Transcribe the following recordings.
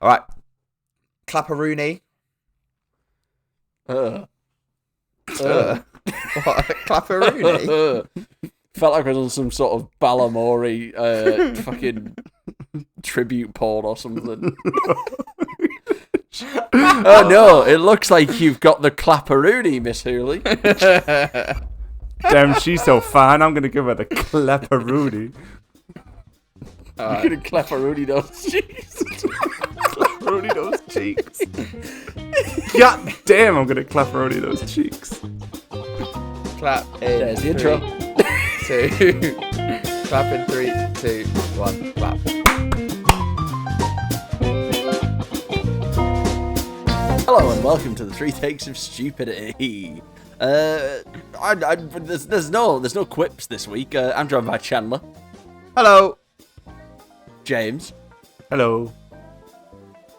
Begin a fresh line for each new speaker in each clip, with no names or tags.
All right. Clapperoonie.
What?
Clapperoonie?
Felt like I was on some sort of Balamori fucking tribute porn or something. Oh no, it looks like you've got the Clapperoonie, Miss Hooley.
Damn, she's so fine. I'm going to give her the Clapperoonie.
I'm going to Clapperoonie those cheeks.
Clapperoonie those cheeks. God damn, I'm going to Clapperoonie those cheeks.
Clap in
There's the intro.
2. Clap in 3, 2, 1. Clap.
Hello and welcome to the Three Takes of Stupidity. There's no quips this week. I'm joined by Chandler,
Hello.
James,
Hello.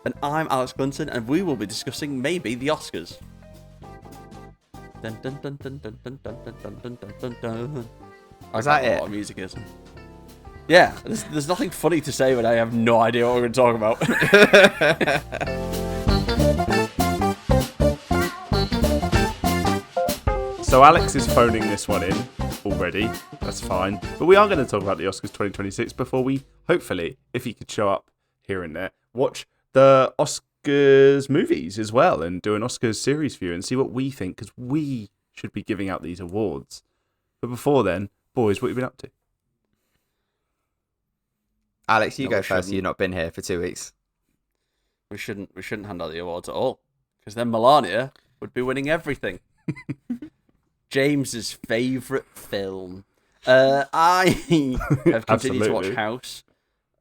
and I'm Alex Clinton, and we will be discussing maybe the Oscars. Dun, dun, dun, dun, dun, dun, dun, dun, dun, dun, dun, dun.
Is that it?
What music is? Yeah, there's nothing funny to say when I have no idea what we're going to talk about.
So Alex is phoning this one in already. That's fine. But we are going to talk about the Oscars 2026 before we, hopefully, if he could show up here and there, watch the Oscars movies as well and do an Oscars series for you and see what we think, because we should be giving out these awards. But before then, boys, what have you been up to?
Alex, you
No,
go
we
first.
shouldn't.
You've not been here for 2 weeks.
We shouldn't hand out the awards at all, because then Melania would be winning everything. James's favourite film. I have continued to watch
Absolutely.
House.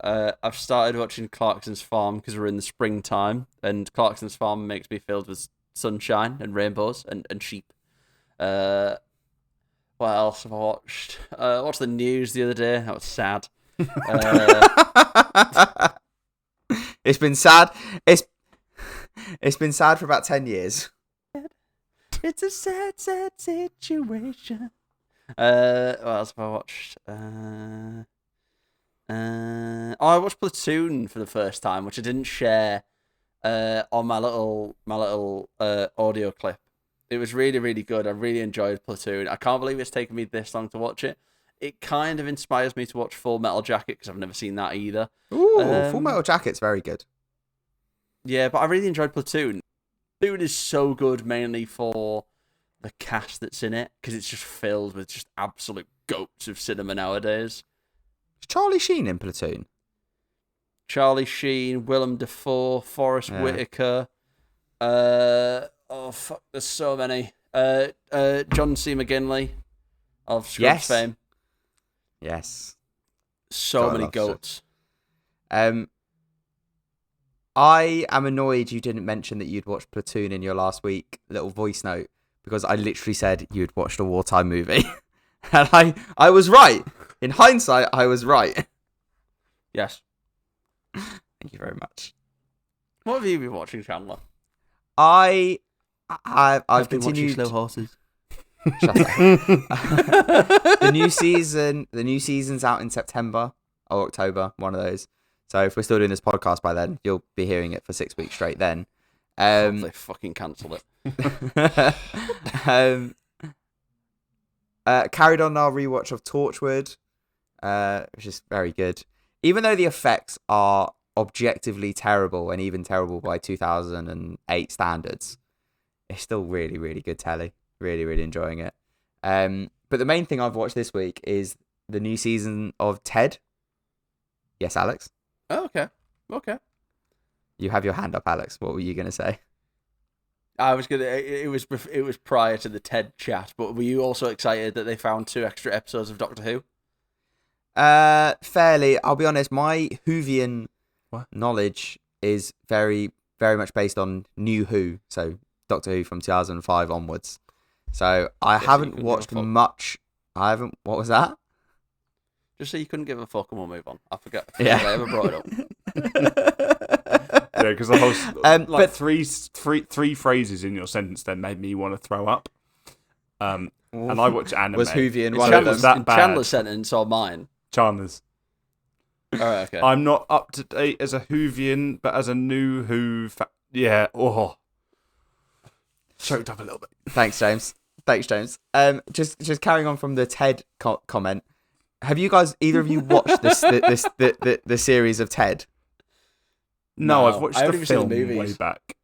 I've started watching Clarkson's Farm because we're in the springtime, and Clarkson's Farm makes me filled with sunshine and rainbows and sheep. What else have I watched? I watched the news the other day. That was sad.
It's been sad. It's been sad for about 10 years.
It's a sad, sad situation. What else have I watched? I watched Platoon for the first time, which I didn't share on my little audio clip. It was really, really good. I really enjoyed Platoon. I can't believe it's taken me this long to watch it. It kind of inspires me to watch Full Metal Jacket because I've never seen that either.
Ooh, Full Metal Jacket's very good.
Yeah, but I really enjoyed Platoon. Platoon is so good mainly for the cast that's in it, because it's just filled with just absolute goats of cinema nowadays.
Is Charlie Sheen in Platoon?
Charlie Sheen, Willem Dafoe, Forrest Whitaker. Oh fuck, there's so many. John C. McGinley of Scrubs fame.
Yes.
So
God,
many
I love
goats.
I am annoyed you didn't mention that you'd watched Platoon in your last week little voice note, because I literally said you'd watched a wartime movie. And I was right. In hindsight, I was right.
Yes.
Thank you very much.
What have you been watching, Chandler?
I've
I've been watching
continued.
Slow Horses.
Shut up. The new season's out in September or October, one of those. So if we're still doing this podcast by then, you'll be hearing it for 6 weeks straight then.
They fucking cancel it.
Carried on our rewatch of Torchwood, which is very good. Even though the effects are objectively terrible and even terrible by 2008 standards, it's still really, really good telly. Really, really enjoying it. But the main thing I've watched this week is the new season of Ted. Yes, Alex?
Oh, okay.
You have your hand up, Alex. What were you going to say?
I was gonna. It was prior to the TED chat, but were you also excited that they found 2 extra episodes of Doctor Who?
Fairly. I'll be honest. My Whovian knowledge is very, very much based on New Who, so Doctor Who from 2005 onwards. So I haven't watched much. I haven't. What was that?
Just so you couldn't give a fuck, and we'll move on. I forget.
Yeah.
I ever brought it up.
Yeah, because the whole
but
three phrases in your sentence then made me want to throw up. And I watch anime.
Was Whovian
So
one
it
of
was
them?
that bad.
Chandler's sentence or mine?
Chandler's.
All right, okay.
I'm not up to date as a Whovian, but as a new Who, yeah. Oh, choked up a little bit.
Thanks, James. Just carrying on from the Ted comment. Have you guys, either of you, watched the series of Ted?
No,
No,
I've watched
I haven't
the
even seen the
film way
movies.
back.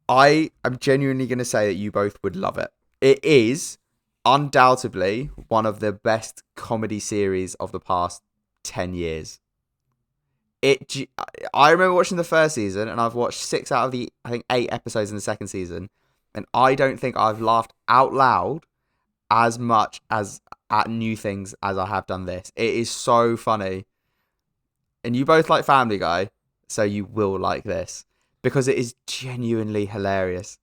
I am genuinely going to say that you both would love it. It is undoubtedly one of the best comedy series of the past 10 years. I remember watching the first season, and I've watched 6 out of the, I think, 8 episodes in the second season, and I don't think I've laughed out loud as much as at new things as I have done this. It is so funny. And you both like Family Guy, so you will like this, because it is genuinely hilarious.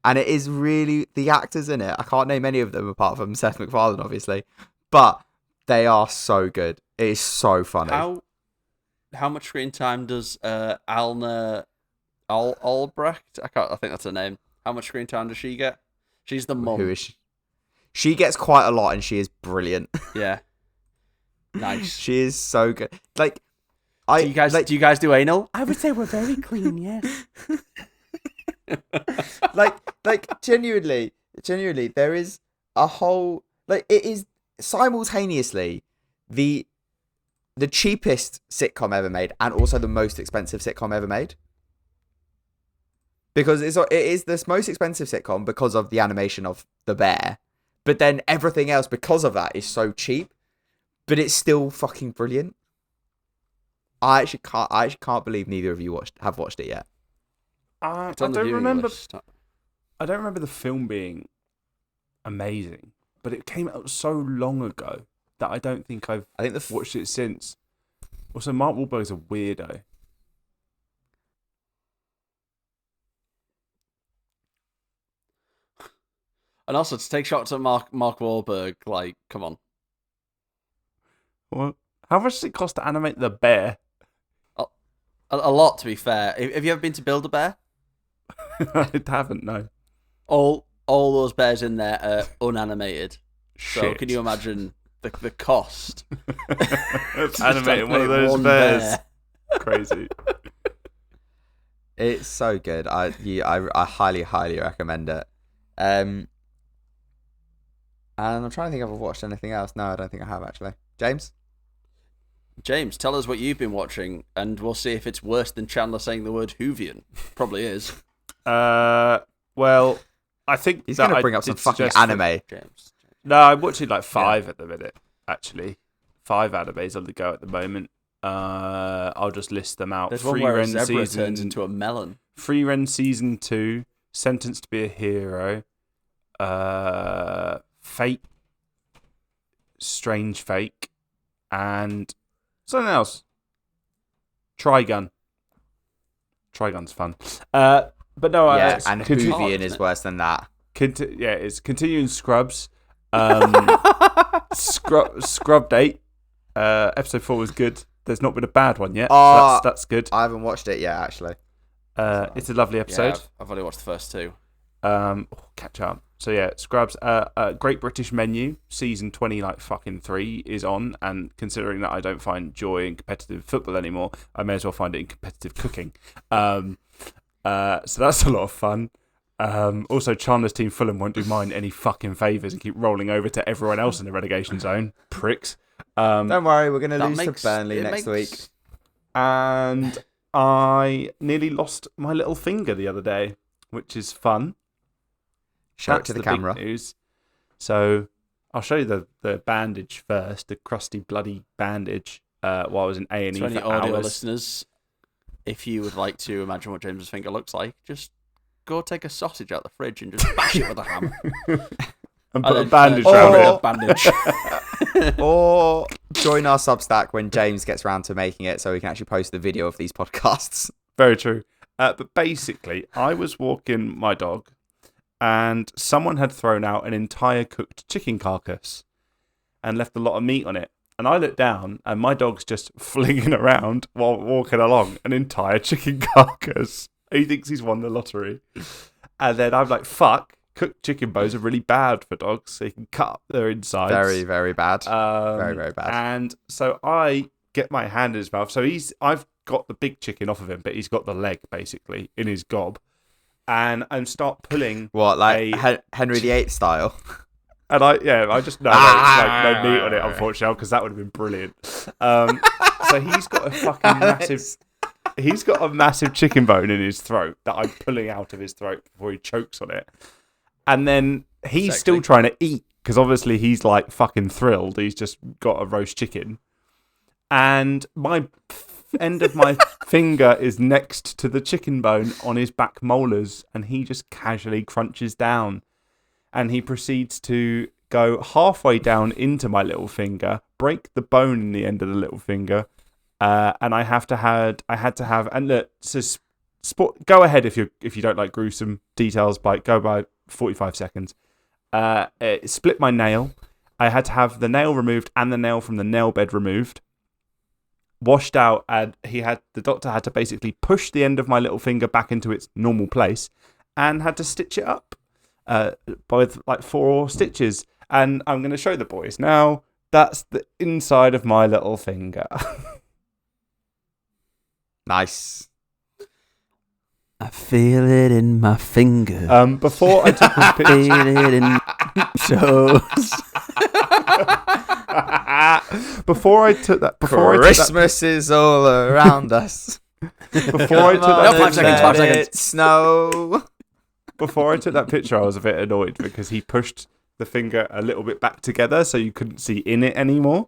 And it is really, the actors in it, I can't name any of them apart from Seth MacFarlane, obviously, but they are so good. It is so funny.
How much screen time does Alna Albrecht? I think that's her name. How much screen time does she get? She's the mum.
Who is she? She gets quite a lot, and she is brilliant.
Yeah. Nice.
She is so good. Like,
do you guys do anal? I would say we're very clean, yes.
like genuinely, there is a whole, like, it is simultaneously the cheapest sitcom ever made and also the most expensive sitcom ever made. Because it is the most expensive sitcom because of the animation of the bear, but then everything else because of that is so cheap, but it's still fucking brilliant. I actually can't believe neither of you have watched it yet.
I
It's on the
don't
viewing
remember.
list.
I don't remember the film being amazing, but it came out so long ago that I don't think I've watched it since. Also, Mark Wahlberg's a weirdo.
And also, to take shots at Mark Wahlberg, like, come on.
Well, how much does it cost to animate the bear?
A lot, to be fair. Have you ever been to Build-A-Bear?
I haven't, no.
All those bears in there are unanimated. So
Shit.
can you imagine the cost?
Animating one of those bears. Crazy.
It's so good. I highly recommend it. And I'm trying to think if I've watched anything else. No, I don't think I have, actually.
James, tell us what you've been watching, and we'll see if it's worse than Chandler saying the word Whovian. Probably is.
Well, I think
he's going to bring up some fucking anime.
James.
No, I'm watching like 5 at the minute, actually. 5 animes on the go at the moment. I'll just list them out.
There's one where a zebra turns into a melon.
Free Ren Season 2, Sentenced to be a Hero, Fate, Strange Fake, and something else. Trigun. Trigun's fun. But no,
yeah, and Whovian is worse than that.
It's continuing Scrubs. Scrub Date. Episode 4 was good. There's not been a bad one yet. So that's good.
I haven't watched it yet, actually.
It's a lovely episode.
Yeah, I've only watched the first 2.
Catch up. So yeah, Scrubs. Great British Menu season 20, like fucking 3 is on. And considering that I don't find joy in competitive football anymore, I may as well find it in competitive cooking. So that's a lot of fun. Also, Chandler's team Fulham won't do mine any fucking favours and keep rolling over to everyone else in the relegation zone. Pricks.
Don't worry, we're going to lose to Burnley next week.
And I nearly lost my little finger the other day, which is fun.
Show it to the camera.
Big news. So I'll show you the bandage first, the crusty, bloody bandage while I was in A&E
To any
for
audio
hours.
listeners, if you would like to imagine what James's finger looks like, just go take a sausage out the fridge and just bash it with a hammer.
And put a bandage around
it.
Or join our Substack when James gets round to making it so we can actually post the video of these podcasts.
Very true. But basically, I was walking my dog and someone had thrown out an entire cooked chicken carcass and left a lot of meat on it. And I looked down and my dog's just flinging around while walking along an entire chicken carcass. He thinks he's won the lottery. And then I'm like, fuck. Cooked chicken bones are really bad for dogs. So you can cut up their insides.
Very, very bad. Very, very bad.
And so I get my hand in his mouth. So I've got the big chicken off of him, but he's got the leg basically in his gob, and start pulling.
What, like Henry VIII style?
And I just no meat on it, unfortunately, because that would have been brilliant. So he's got a fucking massive. He's got a massive chicken bone in his throat that I'm pulling out of his throat before he chokes on it. And then he's still trying to eat because obviously he's like fucking thrilled. He's just got a roast chicken. And my end of my finger is next to the chicken bone on his back molars. And he just casually crunches down. And he proceeds to go halfway down into my little finger, break the bone in the end of the little finger. And I had to have, and look, go ahead if you don't like gruesome details, go by 45 seconds. It split my nail. I had to have the nail removed and the nail from the nail bed removed, washed out, and the doctor had to basically push the end of my little finger back into its normal place, and had to stitch it up with like 4 stitches. And I'm going to show the boys now. That's the inside of my little finger.
Nice.
I feel it in my finger.
Before I took this picture,
feel it in shows.
Before I took that,
Christmas is all around us.
Before I took that,
5 seconds. 5 seconds.
Snow.
Before I took that picture, I was a bit annoyed because he pushed the finger a little bit back together so you couldn't see in it anymore.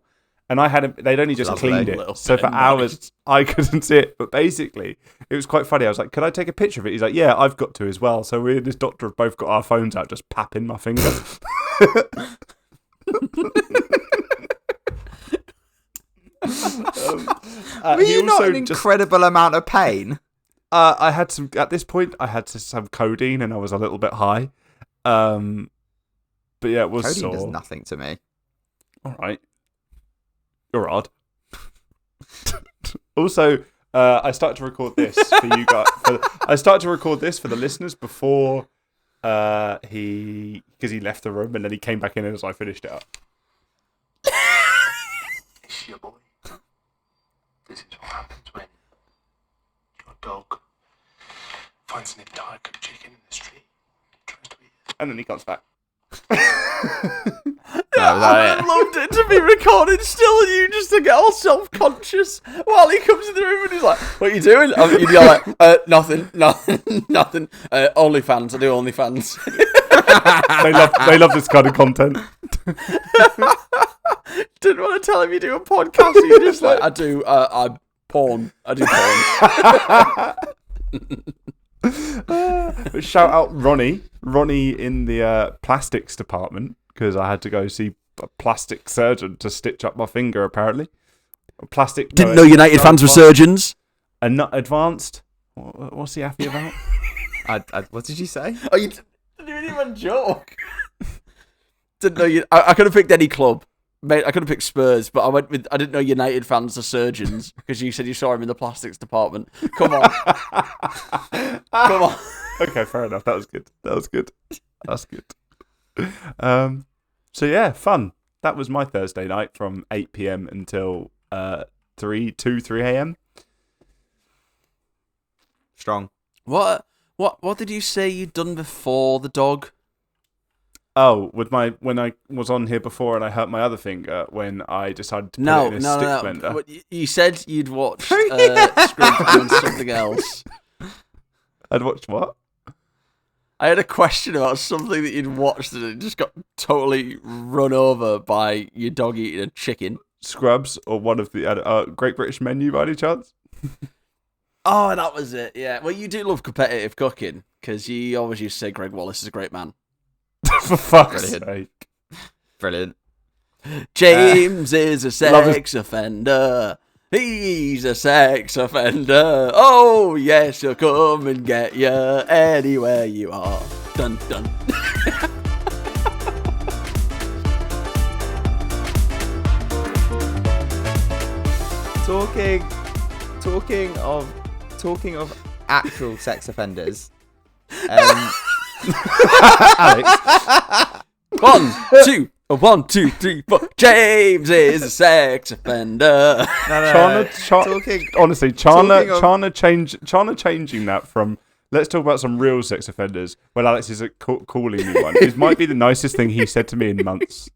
And they'd only just cleaned it. So for hours, I couldn't see it. But basically, it was quite funny. I was like, could I take a picture of it? He's like, yeah, I've got to as well. So we and this doctor have both got our phones out, just papping my finger.
Were you not in incredible amount of pain?
I had some, at this point, I had some codeine and I was a little bit high. But yeah, it was
codeine
sore.
does nothing to me.
All right. You're odd. Also, I started to record this for you guys. I started to record this for the listeners before because he left the room and then he came back in as I finished it up.
It's your boy. This is what happens when your dog finds an entire cooked chicken in the street, tries to eat it.
And then he comes back.
I loved it to be recorded still, and you just to get all self-conscious while he comes in the room and he's like, "What are you doing?" You'd be like, "Nothing. OnlyFans. I do OnlyFans."
They love this kind of content.
Didn't want to tell him you do a podcast. You're just like, "I do. I porn. I do porn."
But shout out Ronnie in the plastics department, because I had to go see a plastic surgeon to stitch up my finger. Apparently,
Didn't know United fans were surgeons.
And not advanced. What's he happy about?
What did you say?
Oh, you didn't even joke. Didn't know you. I could have picked any club. Mate, I could have picked Spurs, but I didn't know United fans are surgeons because you said you saw him in the plastics department. Come on. Come on.
Okay, fair enough. That was good. That's good. So yeah, fun. That was my Thursday night from 8 p.m. until 3 a.m.
Strong.
What did you say you'd done before the dog?
Oh, when I was on here before and I hurt my other finger when I decided to put it in a stick blender.
But you said you'd watched Scrub and something else.
I'd watched what?
I had a question about something that you'd watched and it just got totally run over by your dog eating a chicken.
Scrubs or one of the Great British Menu by any chance?
Oh, that was it. Yeah. Well, you do love competitive cooking because you always used to say Greg Wallace is a great man.
For fuck's sake.
Brilliant.
James is a sex offender. He's a sex offender. Oh, yes, he'll come and get you anywhere you are. Dun, dun.
Talking of actual sex offenders.
Alex.
1, 2, 1, 2, 3, 4. James is a sex offender.
Honestly, Chandler changing that from let's talk about some real sex offenders when Alex is calling me one. It might be the nicest thing he said to me in months.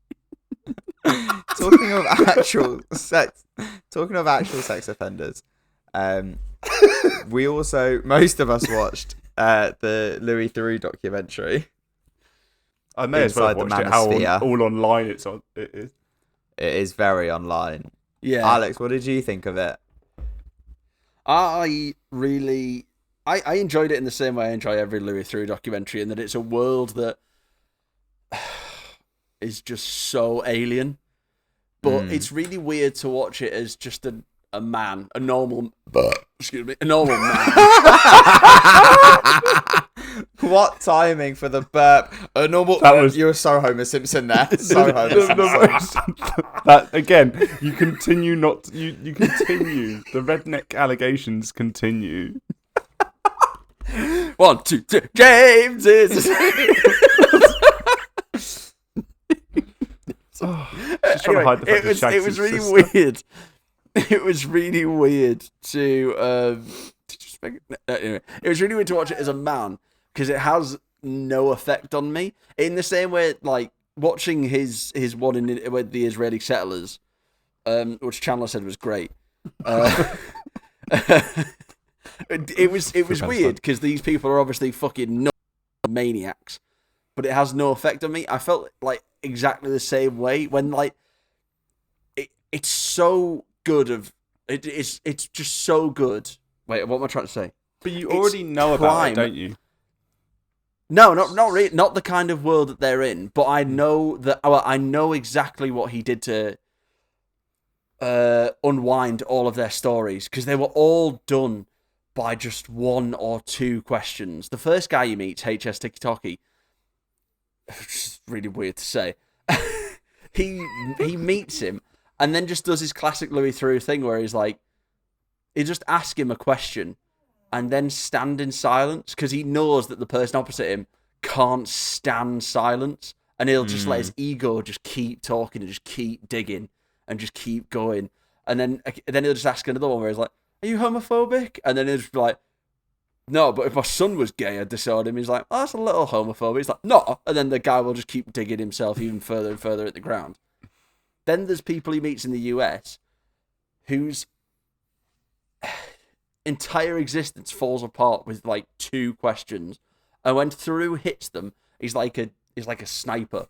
Talking of actual sex offenders, most of us watched the Louis Theroux documentary.
I may as well have
Inside the
watched it. How
Manosphere.
all online it is.
It is very online.
Yeah.
Alex, what did you think of it?
I enjoyed it in the same way I enjoy every Louis Theroux documentary, in that it's a world that is just so alien. But it's really weird to watch it as just a man, a normal man.
What timing for the burp? A normal. You were so Homer Simpson there. So Homer Simpson.
That again. You continue You continue. The redneck allegations continue.
1, 2, 3. James is.
Just trying to hide the fact that Shag's
it was
his
really
sister.
weird. It was really weird to anyway, it was really weird to watch it as a man, because it has no effect on me in the same way like watching his one with the Israeli settlers, which Chandler said was great. It was weird because these people are obviously fucking maniacs, but it has no effect on me. I felt like exactly the same way when like it's so good it's just so good. Wait, what am I trying to say?
But you already know about it, don't you?
No, not really, not the kind of world that they're in. But I know that. Well, I know exactly what he did to unwind all of their stories, because they were all done by just 1 or 2 questions. The first guy you meet, HS TikToky, which is really weird to say. he meets him and then just does his classic Louis Theroux thing where he's like, he just asks him a question and then stand in silence, because he knows that the person opposite him can't stand silence, and he'll just let his ego just keep talking and just keep digging and just keep going, and then he'll just ask another one where he's like, "Are you homophobic?" And then he'll just be like, "No, but if my son was gay, I'd disown him." He's like, "Oh, that's a little homophobic." He's like, "No," and then the guy will just keep digging himself even further and further at the ground. Then there's people he meets in the US whose entire existence falls apart with like 2 questions, and when Theroux hits them, he's like a sniper.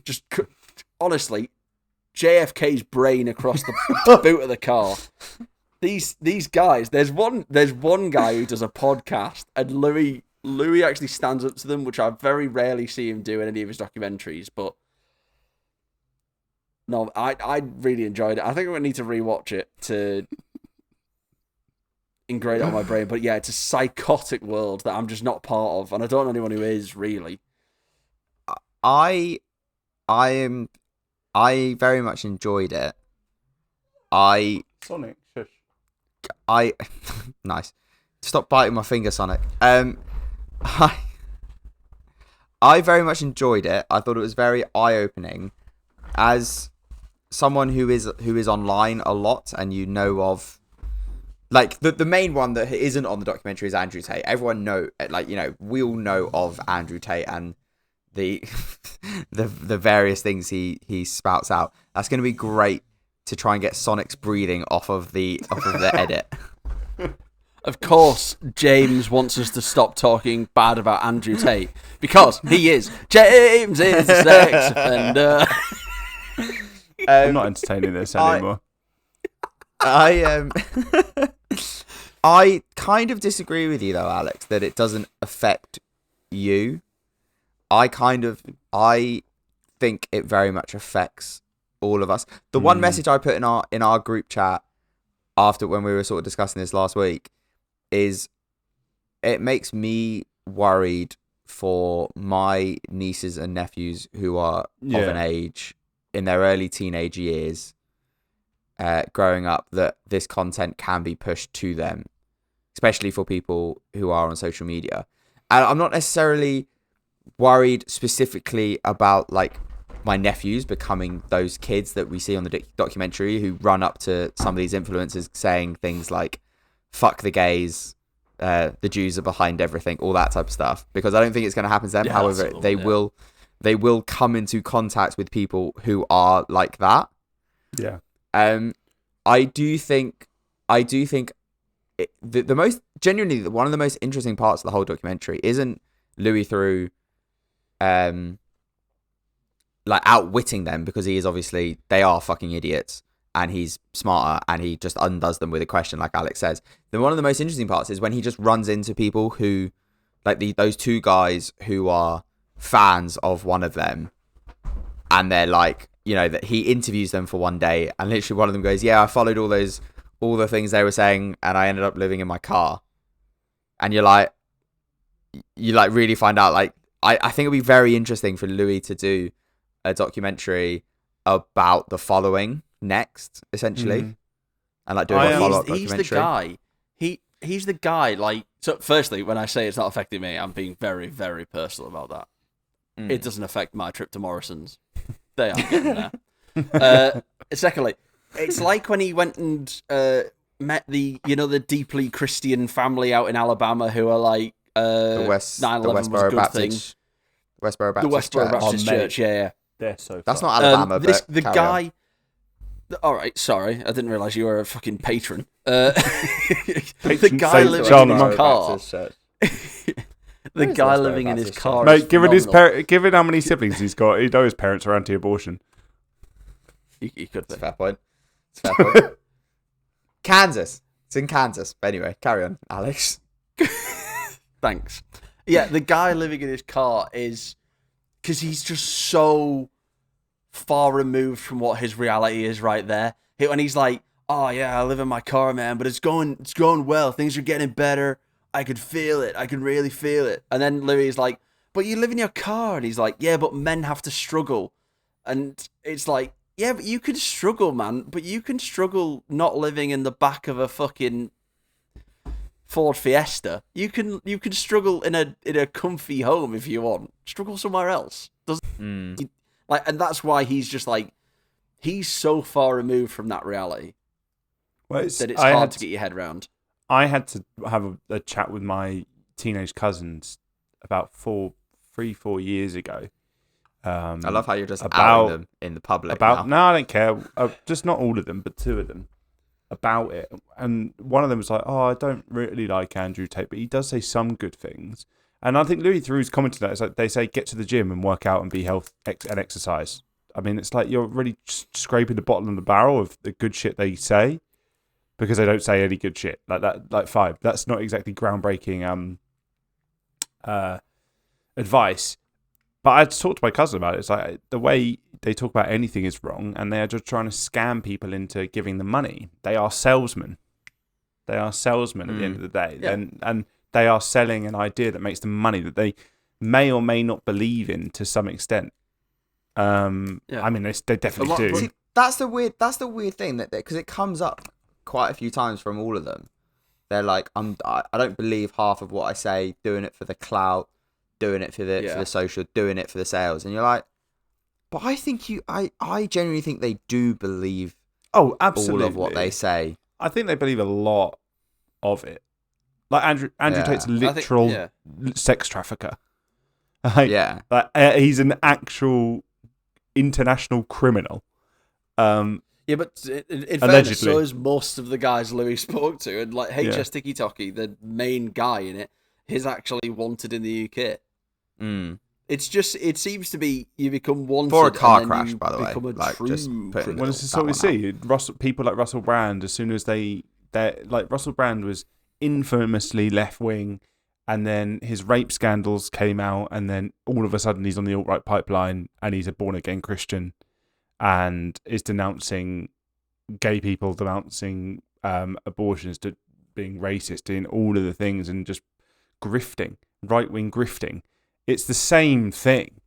Just honestly, JFK's brain across the boot of the car. These guys. There's one guy who does a podcast, and Louis actually stands up to them, which I very rarely see him do in any of his documentaries. But no, I really enjoyed it. I think I'm gonna need to rewatch it to ingrain it on my brain. But yeah, it's a psychotic world that I'm just not part of, and I don't know anyone who is really.
I very much enjoyed it.
Sonic, shush.
Nice. Stop biting my finger, Sonic. I very much enjoyed it. I thought it was very eye-opening. As someone who is online a lot, and you know of, like, the main one that isn't on the documentary is Andrew Tate. Everyone we all know of Andrew Tate and the the various things he spouts out. That's going to be great to try and get Sonic's breathing off of the edit.
Of course, James wants us to stop talking bad about Andrew Tate, because he is. James is a sex offender.
I'm not entertaining this anymore.
I kind of disagree with you though, Alex, that it doesn't affect you. I think it very much affects all of us. The one message I put in our group chat after, when we were sort of discussing this last week, is it makes me worried for my nieces and nephews who are of an age in their early teenage years, growing up, that this content can be pushed to them, especially for people who are on social media. And I'm not necessarily worried specifically about like my nephews becoming those kids that we see on the documentary who run up to some of these influencers saying things like "fuck the gays," the Jews are behind everything, all that type of stuff. Because I don't think it's going to happen to them.
Yeah,
However, they will come into contact with people who are like that.
Yeah.
I do think the most genuinely one of the most interesting parts of the whole documentary isn't Louis Theroux like outwitting them, because he is obviously, they are fucking idiots and he's smarter and he just undoes them with a question, like Alex says. Then one of the most interesting parts is when he just runs into people who, like those two guys who are fans of one of them, and they're like, you know, that he interviews them for one day and literally one of them goes, yeah, I followed all the things they were saying and I ended up living in my car. And you really find out, like, I think it'd be very interesting for Louis to do a documentary about the following next, essentially, and like doing a follow-up documentary.
He's the guy. He's the guy. Like, so firstly, when I say it's not affecting me, I'm being very, very personal about that. It doesn't affect my trip to Morrison's. They are getting there. Secondly, it's like when he went and met the deeply Christian family out in Alabama who are like
the
9/11 was a good thing.
Westboro Baptist,
The Westboro Baptist Church, yeah.
They're so
That's
fun.
not Alabama, but
the
carry
guy.
on.
All right, sorry, I didn't realize you were a fucking patron.
Patron
The guy
saint
living
John
in his car. The
Where's
guy
Westboro
living in his
Baptist
car.
Mate,
is
given how many siblings he's got, he'd know his parents are anti-abortion.
He could
It's
be.
a fair point. Kansas. It's in Kansas. But anyway, carry on, Alex.
Thanks. Yeah, the guy living in his car is because he's just so far removed from what his reality is right there. When he's like, "Oh yeah, I live in my car, man, but it's going well. Things are getting better. I could feel it. I can really feel it." And then Louis is like, "But you live in your car," and he's like, "Yeah, but men have to struggle." And it's like, yeah, but you can struggle, man. But you can struggle not living in the back of a fucking Ford Fiesta. You can struggle in a comfy home if you want. Struggle somewhere else. And that's why he's just like, he's so far removed from that reality that it's hard to get your head around.
I had to have a chat with my teenage cousins about 4 years ago.
I love how you're just outing them in the public now.
No, I don't care. Just not all of them, but 2 of them. About it, and one of them was like, "Oh, I don't really like Andrew Tate, but he does say some good things." And I think Louis Theroux's commented that it's like they say, "Get to the gym and work out and be healthy and exercise." I mean, it's like you're really scraping the bottom of the barrel of the good shit they say, because they don't say any good shit like that. Like, fine, that's not exactly groundbreaking advice. But I talked to my cousin about it. It's like the way they talk about anything is wrong, and they are just trying to scam people into giving them money. They are salesmen. They are salesmen at the end of the day.
Yeah.
And they are selling an idea that makes them money that they may or may not believe in to some extent. I mean, they definitely do.
See, that's the weird thing that because it comes up quite a few times from all of them. They're like, I don't believe half of what I say. Doing it for the clout, doing it for the social, doing it for the sales, and you're like, but I think I genuinely think they do believe
absolutely
all of what they say.
I think they believe a lot of it. Like Andrew Tate's literal sex trafficker. Like, he's an actual international criminal.
Yeah, but in fairness, so is most of the guys Louis spoke to, and like HS Tiki Toki, the main guy in it, is actually wanted in the UK. It's just, it seems to be you become wanted
for a car
and then
crash,
you
by the way.
become a
Like,
true
just putting
criminal.
Well, this is what we see. People like Russell Brand, as soon as they like Russell Brand was infamously left wing, and then his rape scandals came out, and then all of a sudden he's on the alt-right pipeline, and he's a born again Christian, and is denouncing gay people, denouncing abortions, to being racist, doing all of the things, and just grifting, right wing grifting. It's the same thing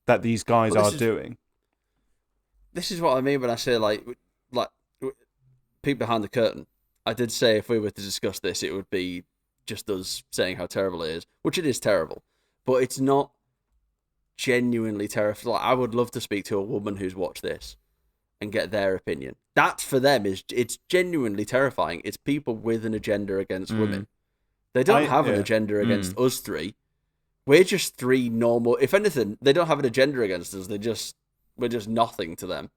that these guys are doing.
This is what I mean when I say like peek behind the curtain. I did say if we were to discuss this, it would be just us saying how terrible it is, which it is terrible. But it's not genuinely terrifying. Like, I would love to speak to a woman who's watched this and get their opinion. That for them it's genuinely terrifying. It's people with an agenda against women. They don't have an agenda against us three. We're just three normal. If anything, they don't have an agenda against us. We're just nothing to them.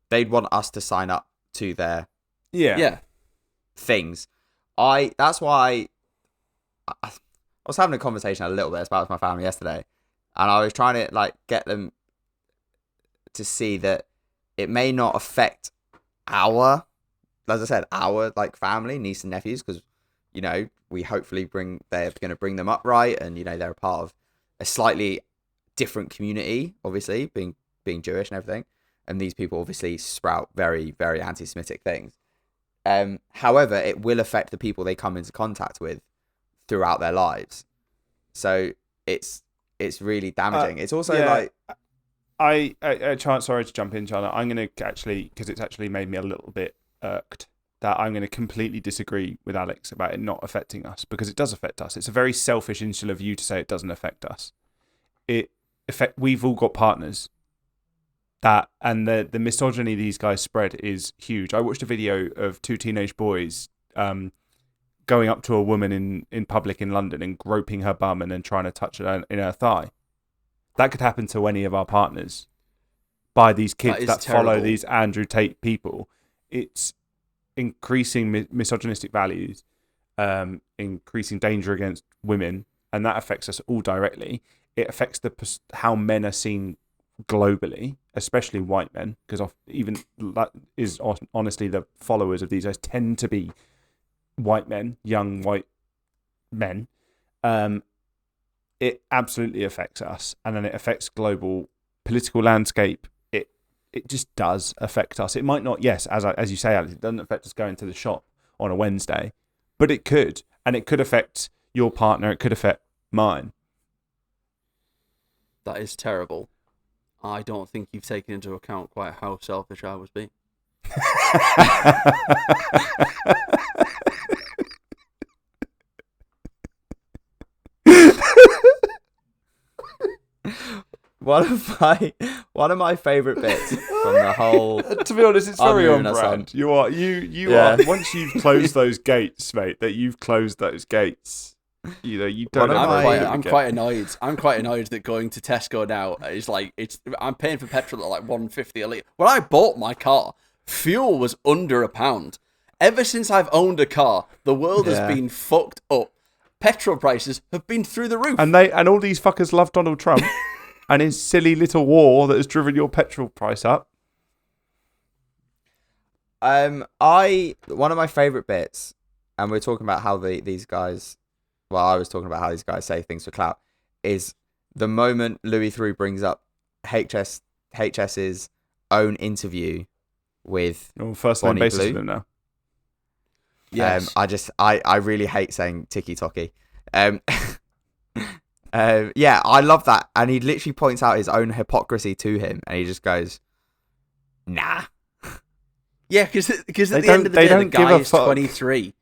They'd want us to sign up to their things. That's why I was having a conversation a little bit about with my family yesterday, and I was trying to like get them to see that it may not affect our like family, niece and nephews, because we hopefully they're going to bring them up right, and they're a part of a slightly different community, obviously being Jewish and everything, and these people obviously sprout very, very anti-Semitic things. However, it will affect the people they come into contact with throughout their lives, so it's really damaging. It's also like
sorry to jump in, Chandler. I'm going to actually, because it's actually made me a little bit irked, that I'm going to completely disagree with Alex about it not affecting us, because it does affect us. It's a very selfish, insular view to say it doesn't affect us. We've all got partners. And the misogyny these guys spread is huge. I watched a video of two teenage boys going up to a woman in public in London and groping her bum and then trying to touch her in her thigh. That could happen to any of our partners by these kids that follow these Andrew Tate people. It's increasing misogynistic values, increasing danger against women, and that affects us all directly. It affects how men are seen globally, especially white men, because even that is honestly the followers of these guys tend to be white men, young white men. It absolutely affects us, and then it affects global political landscape. It just does affect us. It might not, yes, as you say, Alex, it doesn't affect us going to the shop on a Wednesday, but it could, and it could affect your partner. It could affect mine.
That is terrible. I don't think you've taken into account quite how selfish I was being.
One of my favorite bits from the whole.
To be honest, it's very on brand. You are. Once you've closed those gates, mate, that you've closed those gates. You don't.
I'm quite annoyed. I'm quite annoyed that going to Tesco now is like I'm paying for petrol at like $1.50 a litre. When I bought my car, fuel was under £1. Ever since I've owned a car, the world has been fucked up. Petrol prices have been through the roof.
And all these fuckers love Donald Trump and his silly little war that has driven your petrol price up.
One of my favourite bits, and we're talking about how these guys. Well, I was talking about how these guys say things for clout, is the moment Louis Theroux brings up HS's own interview with
first name
Bonnie
basis
Blue.
with him now.
Yes.
I really hate saying Tiki Toki. Yeah, I love that. And he literally points out his own hypocrisy to him, and he just goes, nah.
Yeah, because at the end of the day, the guy is 23.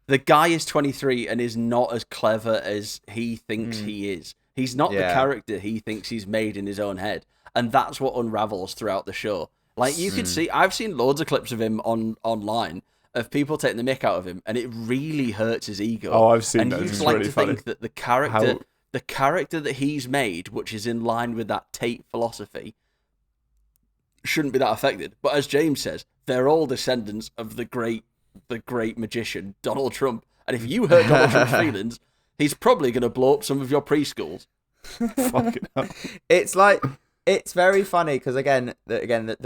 The guy is 23 and is not as clever as he thinks he is. He's not the character he thinks he's made in his own head. And that's what unravels throughout the show. Like, you could see, I've seen loads of clips of him online of people taking the mick out of him, and it really hurts his ego.
Oh, I've seen
and
that.
And
you'd
like
really
to
funny.
think that the character that he's made, which is in line with that Tate philosophy, shouldn't be that affected. But as James says, they're all descendants of the great magician, Donald Trump. And if you hurt Donald Trump's feelings, he's probably going to blow up some of your preschools.
Fucking hell.
It's very funny because the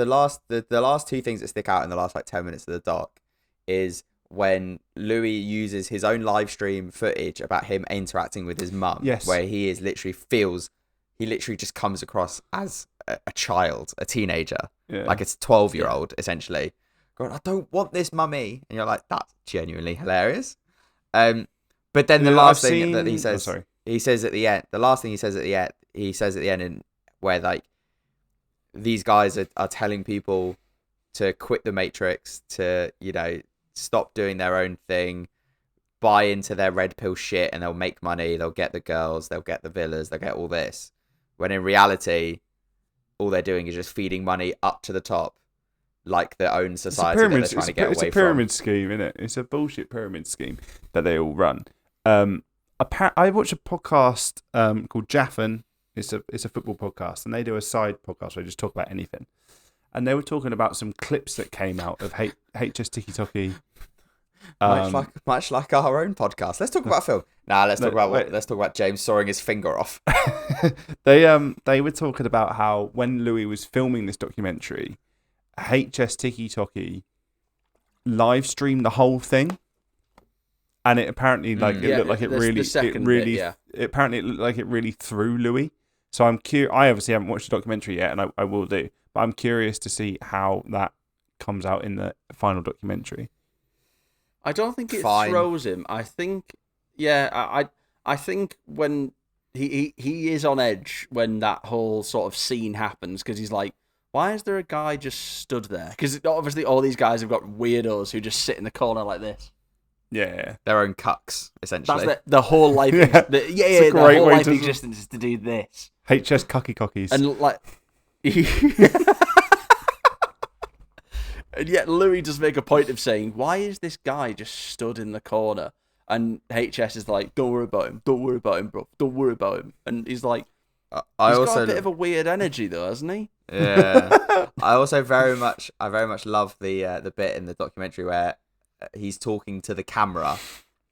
last two things that stick out in the last like 10 minutes of the doc is when Louis uses his own live stream footage about him interacting with his mum, where he literally just comes across as a child, a teenager, like a 12-year-old essentially. Going, I don't want this, mummy, and you're like, that's genuinely hilarious. But then the last thing that he says, he says at the end, the last thing he says at the end, in where like these guys are telling people to quit the Matrix, to stop doing their own thing, buy into their red pill shit, and they'll make money, they'll get the girls, they'll get the villas, they'll get all this. when in reality, all they're doing is just feeding money up to the top, like their own society that they're trying to get away from.
It's a pyramid scheme, isn't it? It's a bullshit pyramid scheme that they all run. I watch a podcast called Jaffin. It's a football podcast, and they do a side podcast where they just talk about anything. And they were talking about some clips that came out of HS Tiki Toki.
Much like our own podcast. Let's talk about film. Let's talk about James sawing his finger off.
They were talking about how when Louis was filming this documentary, HS Tiki Toki live streamed the whole thing, and it apparently looked like it really threw Louis. So I'm curious. I obviously haven't watched the documentary yet, and I will do. But I'm curious to see how that comes out in the final documentary.
I don't think it throws him. I think, I think when he is on edge when that whole sort of scene happens, because he's like, why is there a guy just stood there? Because obviously all these guys have got weirdos who just sit in the corner like this.
Yeah,
their own cucks, essentially.
That's the whole life. The whole life existence is to do this.
HS Cucky Cockies.
And like, and yet Louis does make a point of saying, why is this guy just stood in the corner? And HS is like, don't worry about him, bro, don't worry about him. And he's like, he's got a bit of a weird energy though, hasn't he?
Yeah. I very much love the bit in the documentary where he's talking to the camera,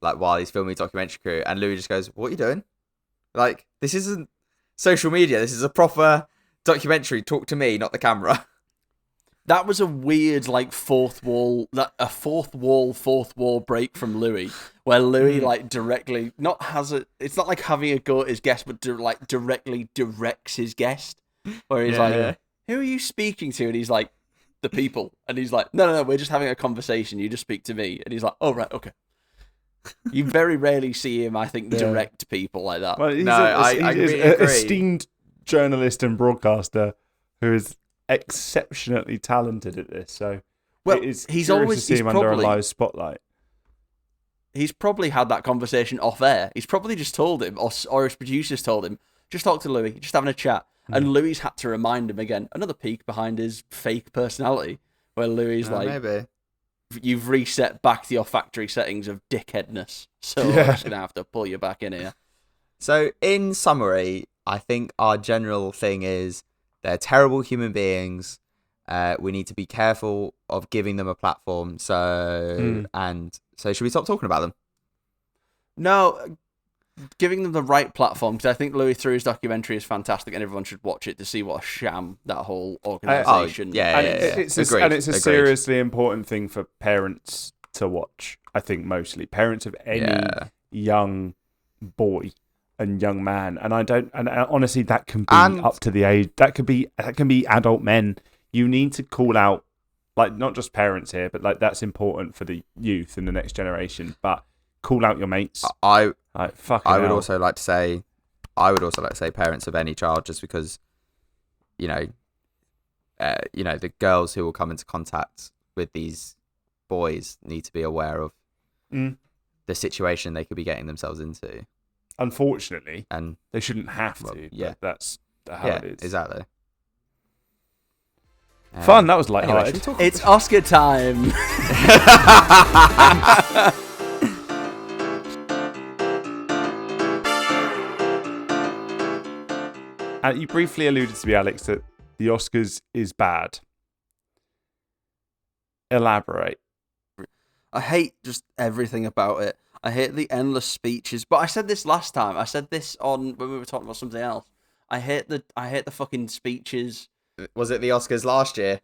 like while he's filming documentary crew, and Louis just goes, what are you doing? Like, this isn't social media, this is a proper documentary, talk to me, not the camera.
That was a weird, like, fourth wall break from Louis, where Louis, like, directly, it's not like having a go at his guest, but directly directs his guest, where he's who are you speaking to? And he's like, the people. And he's like, no, we're just having a conversation, you just speak to me. And he's like, oh, right, okay. You very rarely see him, I think, direct people like that.
Well, he's an esteemed journalist and broadcaster who is exceptionally talented at this, so he's always to see him under a live spotlight.
He's probably had that conversation off air. He's probably just told him, or his producers told him, just talk to Louis, just having a chat. And Louis had to remind him again. Another peek behind his fake personality, where Louis
maybe
you've reset back to your factory settings of dickheadness, so I'm just gonna have to pull you back in here.
So, in summary, I think our general thing is they're terrible human beings. We need to be careful of giving them a platform. So should we stop talking about them?
No, giving them the right platform, because I think Louis Theroux's documentary is fantastic, and everyone should watch it to see what a sham that whole organisation.
It's a seriously important thing for parents to watch. I think mostly parents of any young boy and young man, and honestly that can be up to the age, that can be adult men. You need to call out, like, not just parents here, but like that's important for the youth and the next generation, but call out your mates.
I would also like to say parents of any child, just because the girls who will come into contact with these boys need to be aware of the situation they could be getting themselves into.
Unfortunately,
and
they shouldn't have to. But that's how it is.
Exactly.
Fun. That was lighthearted.
Anyway, it's Oscar time.
And you briefly alluded to me, Alex, that the Oscars is bad. Elaborate.
I hate just everything about it. I hate the endless speeches. But I said this last time. I said this when we were talking about something else. I hate the fucking speeches.
Was it the Oscars last year?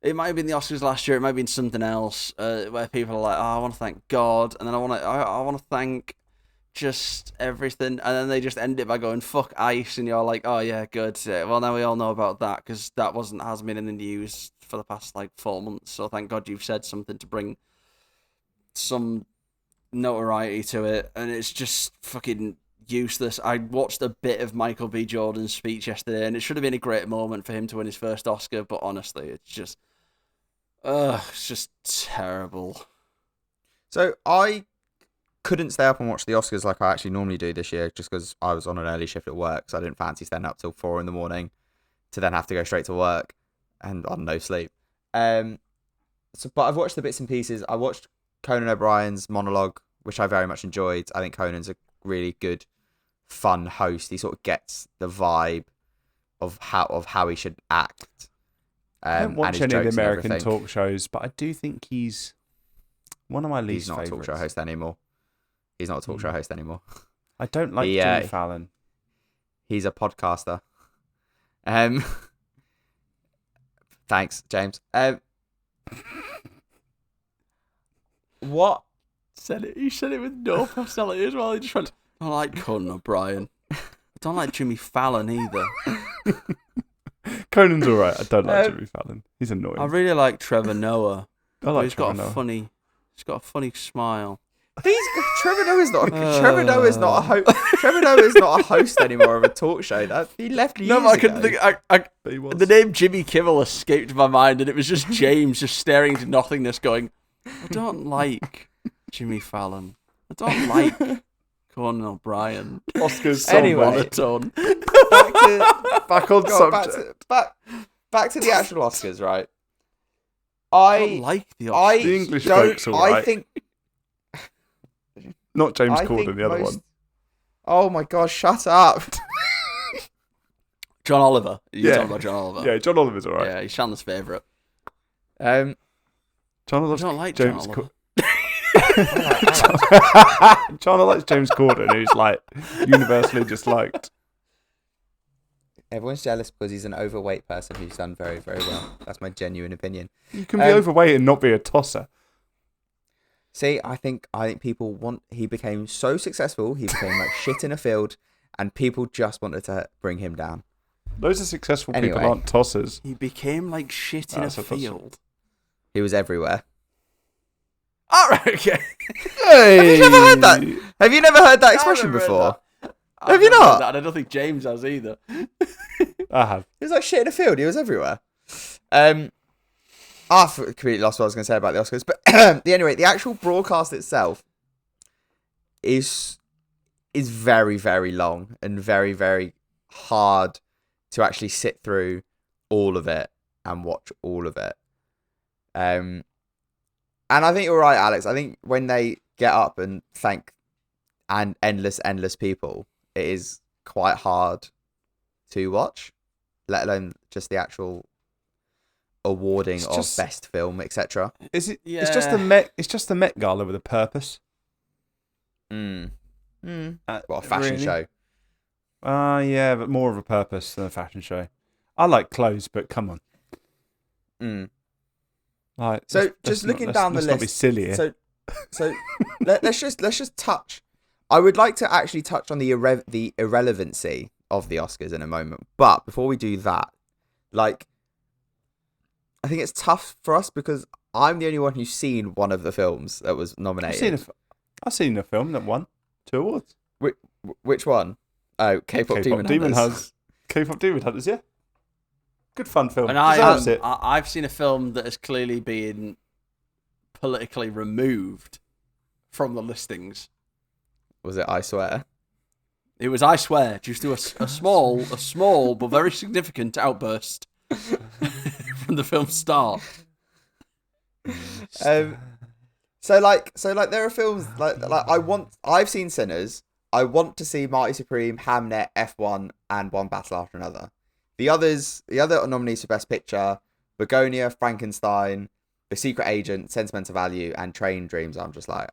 It might have been the Oscars last year. It might have been something else where people are like, "Oh, I want to thank God," and then I want to thank just everything, and then they just end it by going "fuck ICE," and you're like, "Oh yeah, good. Well, now we all know about that because that hasn't been in the news for the past 4 months. So thank God you've said something to bring some notoriety to it, and it's just fucking useless. I watched a bit of Michael B. Jordan's speech yesterday, and it should have been a great moment for him to win his first Oscar, but honestly, it's just terrible.
So I couldn't stay up and watch the Oscars like I actually normally do this year, just because I was on an early shift at work, so I didn't fancy staying up till 4 a.m. to then have to go straight to work and on no sleep. But I've watched the bits and pieces. I watched Conan O'Brien's monologue, which I very much enjoyed. I think Conan's a really good, fun host. He sort of gets the vibe of how he should act.
I don't watch
and his
any of the
jokes and
American
everything.
talk shows, but I do think he's one of my least
He's not
favourites.
a talk show host anymore. He's not a talk show host anymore.
I don't like Jimmy Fallon.
He's a podcaster. Thanks, James. What?
You said it with no personality as well. He just went, I don't like Conan O'Brien. I don't like Jimmy Fallon either.
Conan's alright. I don't like Jimmy Fallon. He's annoying.
I really like Trevor Noah.
I like
He's
Trevor
got a funny smile.
Trevor Noah is not a host anymore of a talk show. He left years
No, but I couldn't
ago.
think.
He was.
The name Jimmy Kimmel escaped my mind, and it was just James just staring into nothingness, going, "I don't like Jimmy Fallon. I don't like Conan O'Brien."
Oscars so
Anyway.
monotone.
back on subject.
Back to the actual Oscars, right?
I don't like the Oscars.
The English folks all right.
I think
Not James
I
Corden,
think
the other
most-
one.
Oh my gosh, shut up.
John Oliver. You're
Yeah.
talking about John Oliver.
Yeah, John Oliver's alright.
Yeah, he's Chandler's favourite.
Um,
John
I
Oliver's
don't like
James
John Oliver.
John likes James Corden, who's like universally disliked.
Everyone's jealous because he's an overweight person who's done very, very well. That's my genuine opinion.
You can be overweight and not be a tosser.
See, I think people he became so successful, he became like shit in a field, and people just wanted to bring him down.
Those are successful people
Anyway.
aren't tossers.
He became like shit in a
That's a tosser.
field.
He was everywhere.
All right, okay.
Have you never heard that? Have you never heard that expression before? Have you not?
I don't think James has either.
I have.
He was like shit in a field. He was everywhere. I completely lost what I was going to say about the Oscars. But anyway, the actual broadcast itself is very, very long and very, very hard to actually sit through all of it and watch all of it. And I think you're right, Alex. I think when they get up and thank endless people, it is quite hard to watch, let alone just the actual awarding
It's
of
just-
best film, etc.
Is it?
Yeah.
It's just the Met. It's just the Met Gala with a purpose.
What a fashion
Really?
show.
Yeah, but more of a purpose than a fashion show. I like clothes, but come on. Like,
So,
let's
just
not-
looking
let's-
down the
let's not be
list.
silly here.
So let's just touch. I would like to actually touch on the irrelevancy of the Oscars in a moment, but before we do that, like, I think it's tough for us because I'm the only one who's seen one of the films that was nominated.
I've seen a film that won 2 awards.
Which one? Oh, K-pop Demon Hunters.
K-pop Demon Hunters, yeah. Good fun film.
And
Deserves it.
I've seen a film that has clearly been politically removed from the listings.
Was it I Swear?
It was, I swear, just to a small but very significant outburst from the film's start.
So there are films like I've seen Sinners. I want to see Mighty Supreme, Hamnet, F1, and One Battle After Another. The other nominees for Best Picture: Begonia, Frankenstein, The Secret Agent, Sentimental Value, and Train Dreams. I'm just like,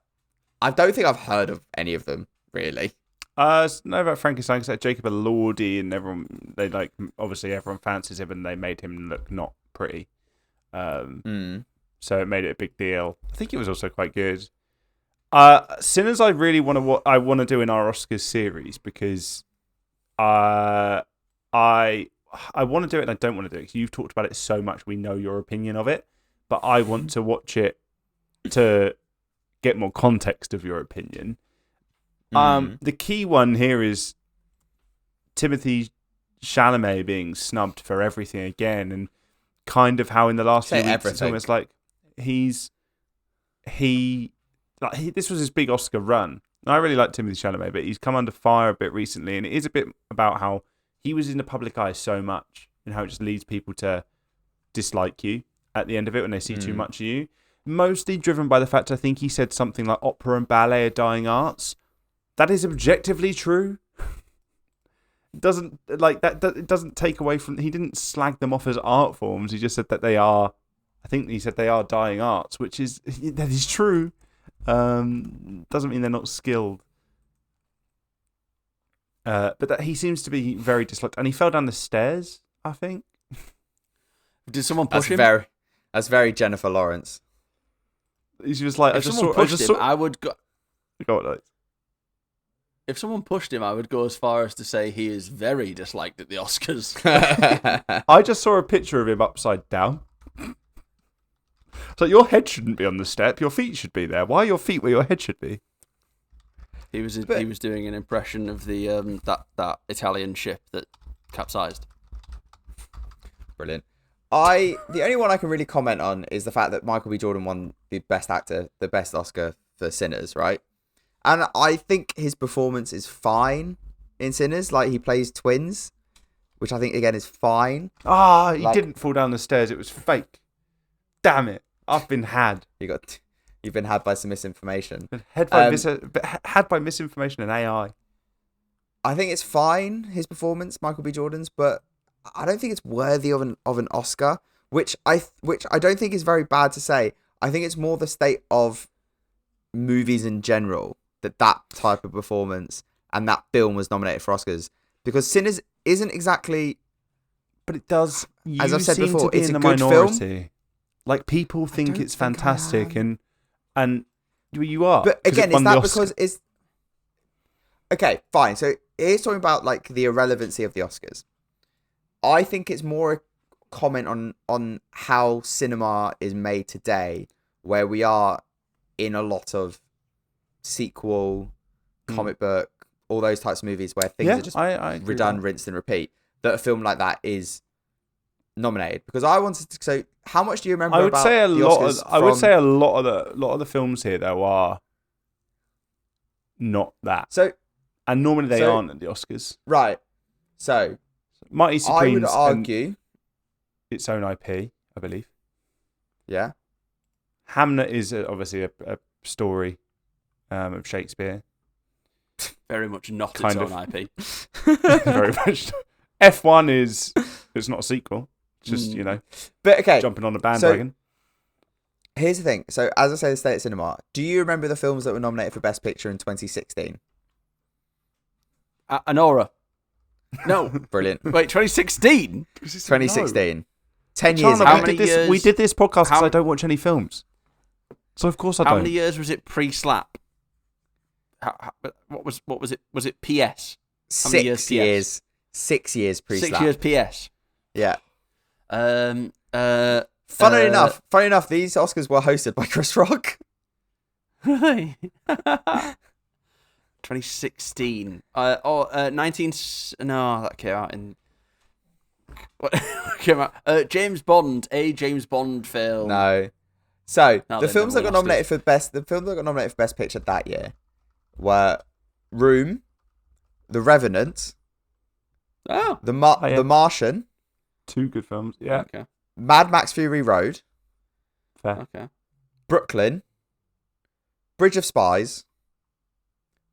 I don't think I've heard of any of them really.
Know about Frankenstein because Jacob Elordi and everyone, obviously everyone fancies him and they made him look not pretty. So it made it a big deal. I think it was also quite good. Sinners, I really want to do in our Oscars series because I want to do it and I don't want to do it because you've talked about it so much. We know your opinion of it, but I want to watch it to get more context of your opinion. The key one here is Timothée Chalamet being snubbed for everything again, and kind of how in the last few weeks it's almost like he this was his big Oscar run. And I really like Timothée Chalamet, but he's come under fire a bit recently, and it is a bit about how he was in the public eye so much, and how it just leads people to dislike you at the end of it when they see too much of you. Mostly driven by the fact I think he said something like opera and ballet are dying arts. That is objectively true. It doesn't take away from. He didn't slag them off as art forms. He just said that they are. I think he said they are dying arts, that is true. Doesn't mean they're not skilled. But that he seems to be very disliked, and he fell down the stairs, I think.
Did someone push him?
That's very Jennifer Lawrence.
He was like,
If someone pushed him, I would go.
Go on, Alex.
If someone pushed him, I would go as far as to say he is very disliked at the Oscars.
I just saw a picture of him upside down. So your head shouldn't be on the step. Your feet should be there. Why are your feet where your head should be?
He was doing an impression of the that Italian ship that capsized.
Brilliant. The only one I can really comment on is the fact that Michael B. Jordan won the best actor, the best Oscar for Sinners, right? And I think his performance is fine in Sinners. Like, he plays twins, which I think, again, is fine.
He didn't fall down the stairs. It was fake. Damn it. I've been had.
You've been had by some misinformation.
Had by misinformation and AI.
I think it's fine, his performance, Michael B. Jordan's, but I don't think it's worthy of an Oscar, which I don't think is very bad to say. I think it's more the state of movies in general that type of performance and that film was nominated for Oscars, because Sinners isn't exactly.
But it does.
As I've said before,
it's
a
the
good
minority.
film.
Like, people think it's fantastic, and you are.
But again, is that because it's okay? Fine. So here's talking about like the irrelevancy of the Oscars. I think it's more a comment on how cinema is made today, where we are in a lot of sequel, comic book, all those types of movies where things are just redone, rinsed, and repeat. That a film like that is nominated, because I wanted to. So, how much do you remember?
I would
about
say a
the
lot.
Oscars
I would say a lot of the films here though are not that.
So,
and normally they aren't at the Oscars.
Right. So,
Mighty Supremes.
I would argue
its own IP, I believe.
Yeah.
Hamlet is obviously a story of Shakespeare.
Very much not its own IP.
Very much. F1 it's not a sequel. It's just,
but okay,
jumping on a bandwagon.
So, here's the thing. So, as I say, the state of cinema. Do you remember the films that were nominated for Best Picture in 2016?
Anora. No.
Brilliant.
Wait, 2016?
2016.
No.
10 years ago.
We did this podcast because I don't watch any films. So, of course, I don't.
How many years was it pre-slap? What was it? Was it PS?
6 years. 6 years pre-slap.
6 years PS.
Yeah.
Funny
enough, these Oscars were hosted by Chris Rock.
Really? 2016. 19. No, that came out in. What came out? James Bond, a James Bond film.
No. So
No,
the
they
films that
never
got
lost
nominated for best, the films that got nominated for Best Picture that year were Room, The Revenant,
Oh.
The Martian,
Two good films. Yeah.
Okay.
Mad Max Fury Road,
Fair.
Okay.
Brooklyn, Bridge of Spies,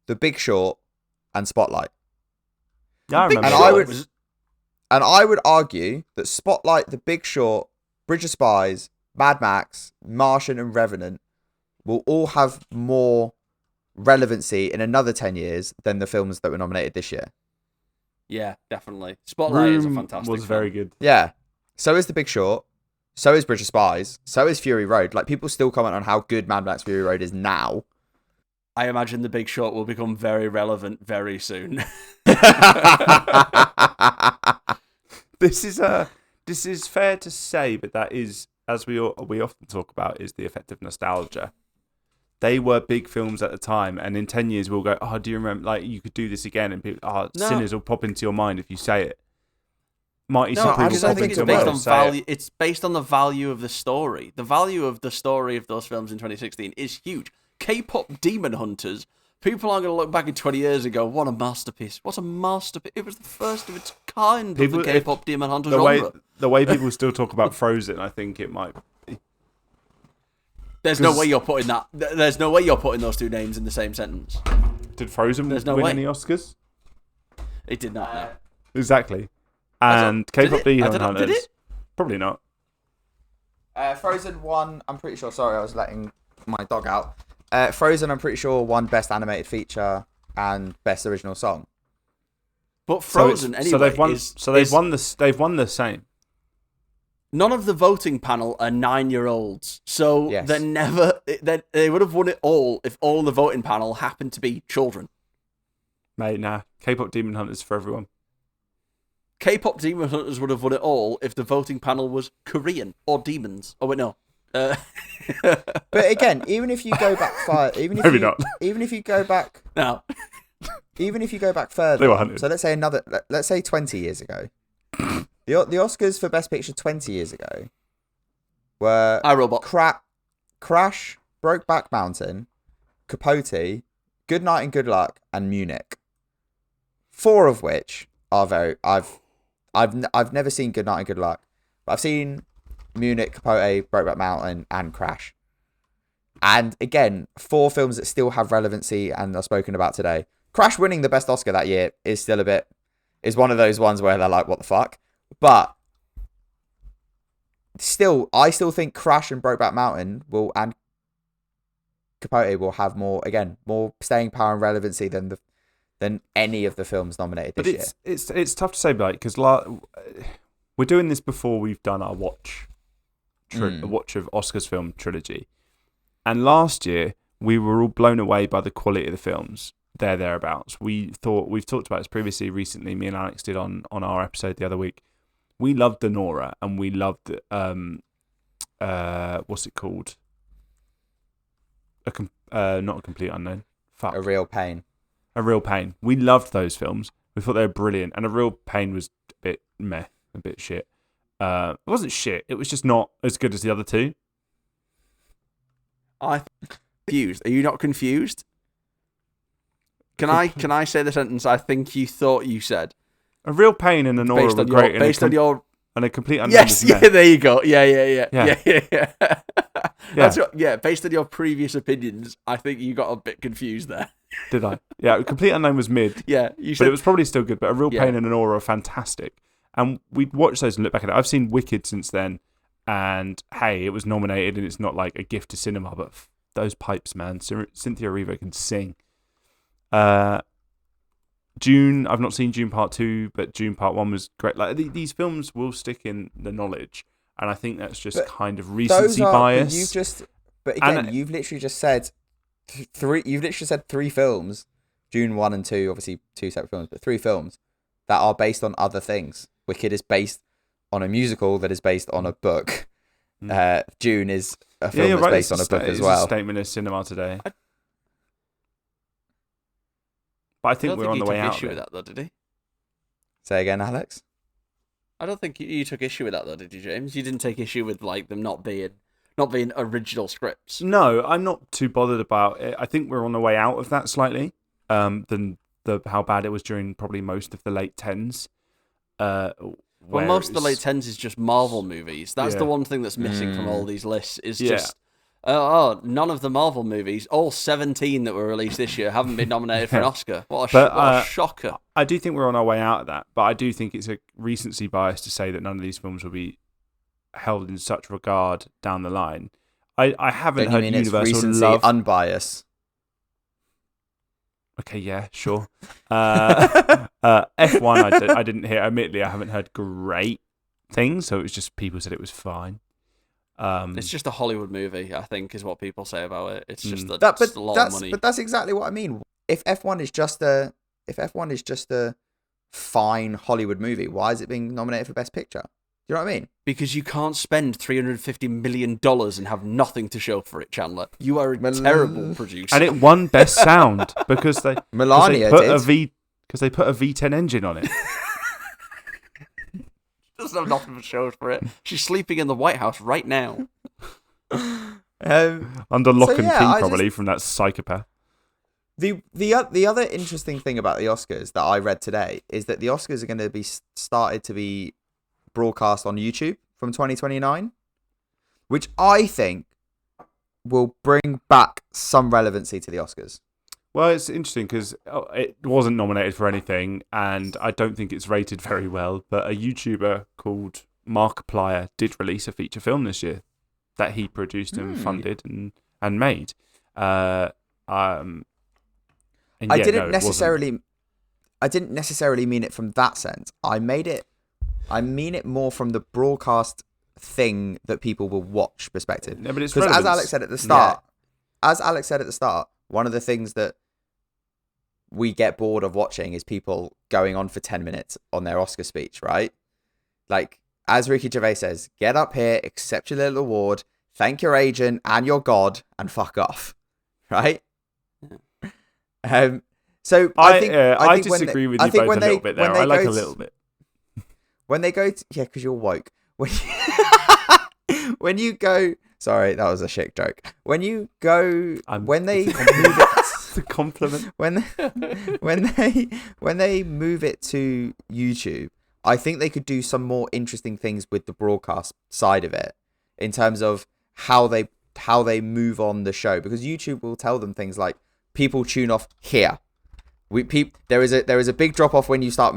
The Big Short, and Spotlight.
Yeah, I remember.
And I would argue that Spotlight, The Big Short, Bridge of Spies, Mad Max, Martian, and Revenant will all have more relevancy in another 10 years than the films that were nominated this year.
Yeah, definitely. Spotlight is a fantastic
was very good.
Yeah. So is The Big Short. So is Bridge of Spies. So is Fury Road. Like, people still comment on how good Mad Max Fury Road is now.
I imagine The Big Short will become very relevant very soon.
This is fair to say, but that is, as we often talk about, is the effect of nostalgia. They were big films at the time, and in 10 years we'll go, oh, do you remember, like, you could do this again, and people, Sinners will pop into your mind if you say it. Mighty Supremes will pop into your mind.
It's based on the value of the story. The value of the story of those films in 2016 is huge. K-pop Demon Hunters, people aren't going to look back in 20 years and go, what a masterpiece. What a masterpiece. It was the first of its kind of the K-pop Demon Hunter genre.
The way people still talk about Frozen, I think it might be.
There's no way you're putting that. There's no way you're putting those two names in the same sentence.
Did Frozen win any Oscars?
It did not, no.
Exactly. And K-pop Demon Hunters.
Did it?
Probably not.
Frozen won, I'm pretty sure. Sorry, I was letting my dog out. Frozen, I'm pretty sure, won Best Animated Feature and Best Original Song.
But Frozen,
so they've won. They've won the same.
None of the voting panel are 9-year-olds, so
Yes.
they're never. They would have won it all if all the voting panel happened to be children.
Mate, nah. K-pop Demon Hunters for everyone.
K-pop Demon Hunters would have won it all if the voting panel was Korean or demons. Oh wait, no.
But again, even if you go back far, even if you go back,
No.
even if you go back further,
They were hunted.
so let's say 20 years ago, the Oscars for Best Picture 20 years ago were
iRobot.
Crash, Brokeback Mountain, Capote, Good Night and Good Luck, and Munich. 4 of which are I've never seen Good Night and Good Luck, but I've seen Munich, Capote, Brokeback Mountain, and Crash. And again, 4 films that still have relevancy and are spoken about today. Crash winning the best Oscar that year is still is one of those ones where they're like, what the fuck? But still, I still think Crash and Brokeback Mountain and Capote will have more staying power and relevancy than any of the films nominated this year.
But it's tough to say, because we're doing this before we've done our watch of Oscars film trilogy, and last year we were all blown away by the quality of the films. Thereabouts. We've talked about this previously. Recently, me and Alex did on our episode the other week. We loved the Nora, and we loved what's it called? Not A Complete Unknown. Fuck.
A Real Pain.
A Real Pain. We loved those films. We thought they were brilliant, and A Real Pain was a bit meh, a bit shit. It wasn't shit. It was just not as good as the other two.
I'm confused. Are you not confused? Can I say the sentence I think you thought you said?
A Real Pain and a Nora were great. And A Complete Unknown
Yes,
was meh.
yeah, there you go. Yeah. That's
Yeah.
Based on your previous opinions, I think you got a bit confused there.
Did I? Yeah, A Complete Unknown was mid.
Yeah, you said.
But it was probably still good. But A Real Pain and a Nora are fantastic. And we'd watch those and look back at it. I've seen Wicked since then. And hey, it was nominated and it's not like a gift to cinema. But those pipes, man. Cynthia Erivo can sing. June, I've not seen June Part 2, but June Part 1 was great. Like these films will stick in the knowledge, and I think that's just kind of recency bias.
You've literally just said 3. You've literally said 3 films, June 1 and 2, obviously 2 separate films, but 3 films that are based on other things. Wicked is based on a musical that is based on a book. June is a film that's based on a book as well.
It's a statement of cinema today. But I think we're on the way out.
Issue with that, though, did he?
Say again, Alex.
I don't think you took issue with that, though, did you, James? You didn't take issue with like them not being original scripts.
No, I'm not too bothered about it. I think we're on the way out of that slightly. Than how bad it was during probably most of the late 10s. Well,
most of the late 10s is just Marvel movies. That's the one thing that's missing from all these lists. Is just. None of the Marvel movies, all 17 that were released this year, haven't been nominated for an Oscar. What a shocker.
I do think we're on our way out of that, but I do think it's a recency bias to say that none of these films will be held in such regard down the line. I haven't heard Universal
it's recency
love...
unbiased.
Okay, yeah, sure. F1 I didn't hear. Admittedly, I haven't heard great things, so it was just people said it was fine.
It's just a Hollywood movie, I think, is what people say about it. It's just a lot of money.
But that's exactly what I mean. If F1 is just a fine Hollywood movie, why is it being nominated for Best Picture? Do you know what I mean?
Because you can't spend $350 million and have nothing to show for it, Chandler. You are a terrible producer.
And it won Best Sound because they put a V10 engine on it.
Doesn't have nothing to show for it. She's sleeping in the White House right now.
Under lock and key,
I
probably, from that psychopath.
The other interesting thing about the Oscars that I read today is that the Oscars are going to be started to be broadcast on YouTube from 2029, which I think will bring back some relevancy to the Oscars.
Well, it's interesting because it wasn't nominated for anything, and I don't think it's rated very well. But a YouTuber called Markiplier did release a feature film this year that he produced and funded and made. And
I didn't necessarily mean it from that sense. I mean it more from the broadcast thing that people will watch perspective.
Yeah, but it's
because as Alex said at the start, one of the things that we get bored of watching is people going on for 10 minutes on their Oscar speech, right? Like, as Ricky Gervais says, get up here, accept your little award, thank your agent and your God, and fuck off, right? So I
disagree with you both a little bit there. I like a little bit.
When they go, because you're woke. When you go, sorry, that was a shit joke. When you go, when they move it,
the compliment.
When they move it to YouTube, I think they could do some more interesting things with the broadcast side of it, in terms of how they move on the show, because YouTube will tell them things like people tune off here. There is a big drop off when you start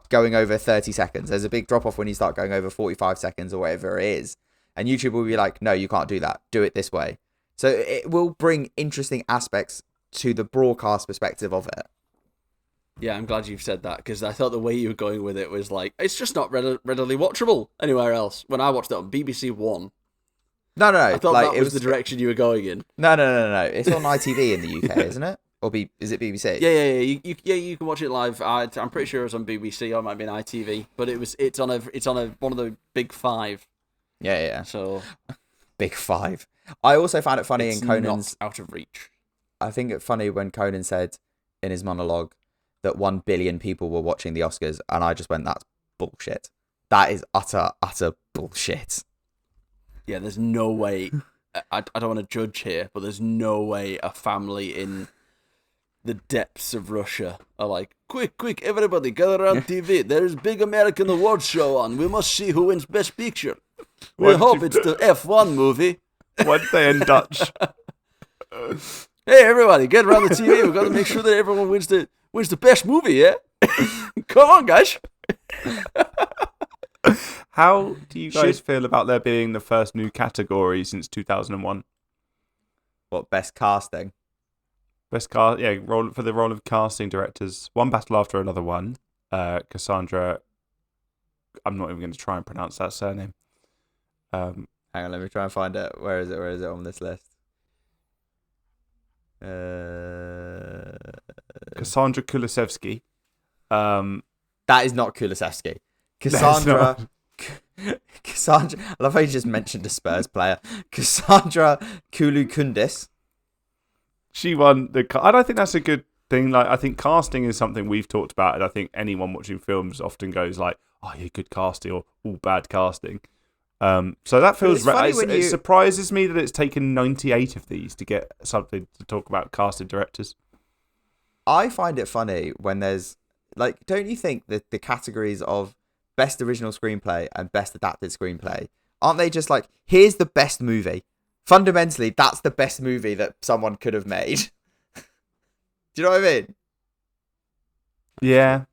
going over 30 seconds. There's a big drop off when you start going over 45 seconds or whatever it is. And YouTube will be like, no, you can't do that. Do it this way. So it will bring interesting aspects to the broadcast perspective of it.
Yeah, I'm glad you've said that, because I thought the way you were going with it was like, it's just not readily watchable anywhere else. When I watched it on BBC One.
No.
I thought that was the direction you were going in.
No. It's on ITV in the UK, isn't it? Or is it BBC?
Yeah. You can watch it live. I'm pretty sure it was on BBC, or it might be on ITV, but it's on one of the big five.
Yeah.
So
big five. I also found it funny
in
Conan's
out of reach.
I think it's funny when Conan said in his monologue that 1 billion people were watching the Oscars, and I just went, that's bullshit. That is utter bullshit.
Yeah, there's no way. I don't want to judge here, but there's no way a family in the depths of Russia are like, quick, everybody, gather around TV. There's big American awards show on. We must see who wins Best Picture. We hope it's the F1 movie.
One day in Dutch.
Hey, everybody, get around the TV. We've got to make sure that everyone wins the best movie, yeah? Come on, guys.
How do you guys feel about there being the first new category since 2001?
What, best casting?
Best cast, yeah, for the role of casting directors. One battle after another one. Cassandra, I'm not even going to try and pronounce that surname.
Hang on, let me try and find it. Where is it on this list?
Cassandra Kulisevsky.
That is not Kulisevsky. Cassandra. Cassandra. I love how you just mentioned a Spurs player. Cassandra Kulukundis.
She won the. I don't think that's a good thing. Like, I think casting is something we've talked about, and I think anyone watching films often goes like, "Oh, yeah, good casting," or "all bad casting." So that feels right. It surprises me that it's taken 98 of these to get something to talk about casting directors.
I find it funny when there's like, don't you think that the categories of best original screenplay and best adapted screenplay, aren't they just like, here's the best movie? Fundamentally, that's the best movie that someone could have made. Do you know what I mean?
Yeah.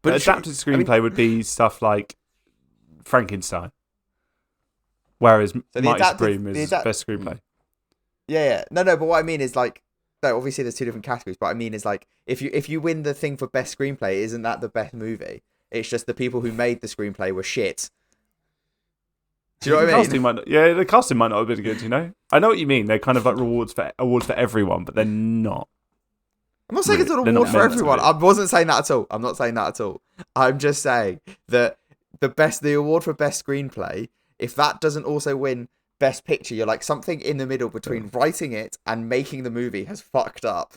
But adapted screenplay would be stuff like Frankenstein. Whereas Mighty Supreme is best screenplay.
Yeah. No, but what I mean is like, no, obviously there's two different categories, but I mean is like, if you win the thing for best screenplay, isn't that the best movie? It's just the people who made the screenplay were shit. Do you know what I mean?
The casting might not have been good, you know? I know what you mean. They're kind of like awards for everyone, but they're not.
I'm not saying it's an award for everyone. I wasn't saying that at all. I'm not saying that at all. I'm just saying that the award for best screenplay, if that doesn't also win best picture, you're like, something in the middle between writing it and making the movie has fucked up.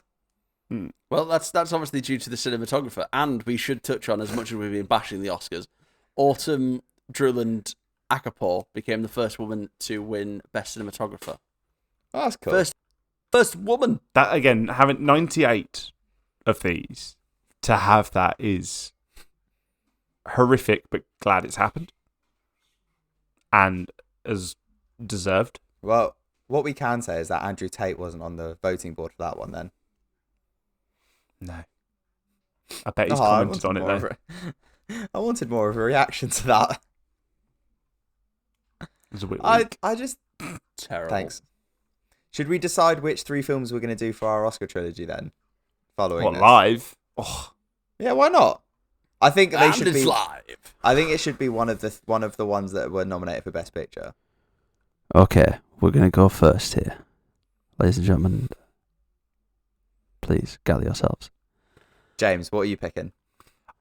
Well, that's obviously due to the cinematographer, and we should touch on, as much as we've been bashing the Oscars, Autumn Druland Akapoor became the first woman to win best cinematographer.
Oh, that's cool.
First woman.
That again, having 98 of these, to have that is horrific, but glad it's happened. And as deserved.
Well, what we can say is that Andrew Tate wasn't on the voting board for that one then.
No. I bet he's commented on it though.
I wanted more of a reaction to that.
It was a bit weak.
I just...
Terrible.
Thanks. Should we decide which 3 films we're going to do for our Oscar trilogy then? Following
What,
this?
live? Oh,
Yeah, why not? I think they should be
live.
I think it should be one of the ones that were nominated for Best Picture.
Okay, we're going to go first here. Ladies and gentlemen, please gather yourselves.
James, what are you picking?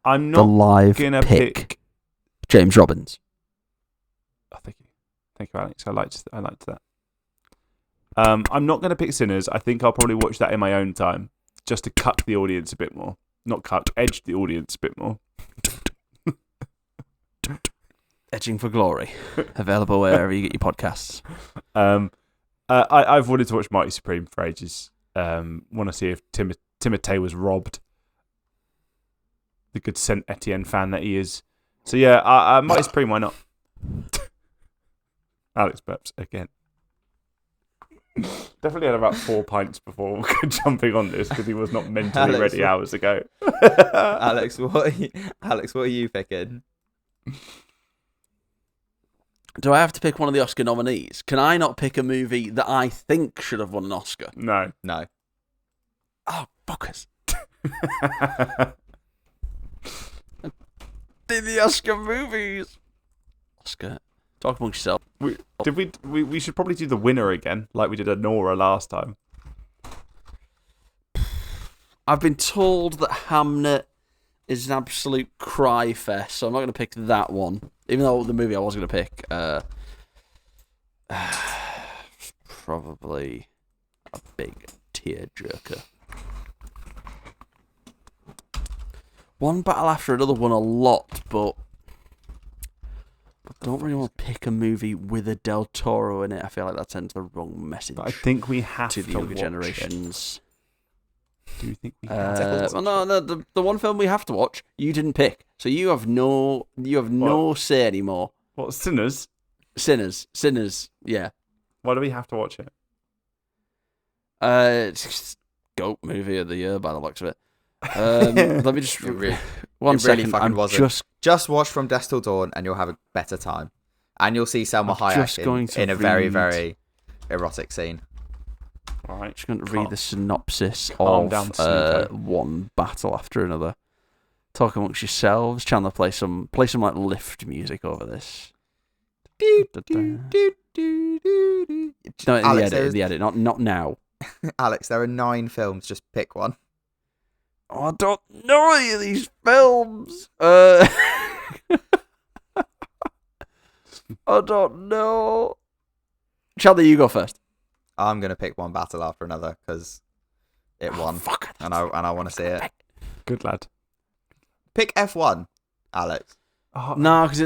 I'm
The
not
live
gonna
pick James Robbins.
Oh, thank you, Alex. I liked that. I'm not going to pick Sinners. I think I'll probably watch that in my own time, just to cut the audience a bit more. Not cut, edge the audience a bit more.
Edging for Glory. Available wherever you get your podcasts.
I've wanted to watch Mighty Supreme for ages. Want to see if Timothée was robbed. The good Saint Etienne fan that he is. So yeah, Mighty Supreme, why not? Alex burps again. Definitely had about 4 pints before jumping on this because he was not mentally
Alex,
ready hours ago.
Alex, what are you picking?
Do I have to pick one of the Oscar nominees? Can I not pick a movie that I think should have won an Oscar?
No.
Oh, fuckers. Did the Oscar movies. Oscar. Talk amongst yourself.
We should probably do the winner again, like we did a Nora last time.
I've been told that Hamnet is an absolute cry fest, so I'm not going to pick that one. Even though the movie I was going to pick, probably a big tearjerker. One Battle After Another won a lot, but I don't really want to pick a movie with a Del Toro in it. I feel like that sends the wrong message
But I think we have
to
to
the younger
watch
generations.
It. Do you think we have to?
Well, no, the one film we have to watch, you didn't pick, so you have no say anymore.
What, Sinners?
Sinners, yeah.
Why do we have to watch it?
It's GOAT movie of the year by the looks of it. Let me just one second.
Fucking
I'm
wasn't. Just watch From Dusk Till Dawn and you'll have a better time. And you'll see Selma Hayek in a very, very erotic scene.
All right.
just going to read the synopsis
Calm
of
down, Sneeko.
One Battle After Another. Talk amongst yourselves. Chandler, play some like lift music over this. No, in
Alex,
the edit, not now.
Alex, there are 9 films. Just pick one.
Oh, I don't know any of these films. I don't know. Chandler, you go first.
I'm gonna pick One Battle After Another because it won,
Fuck.
and I want to see it.
Good lad.
Pick F1, Alex.
Oh,
No, because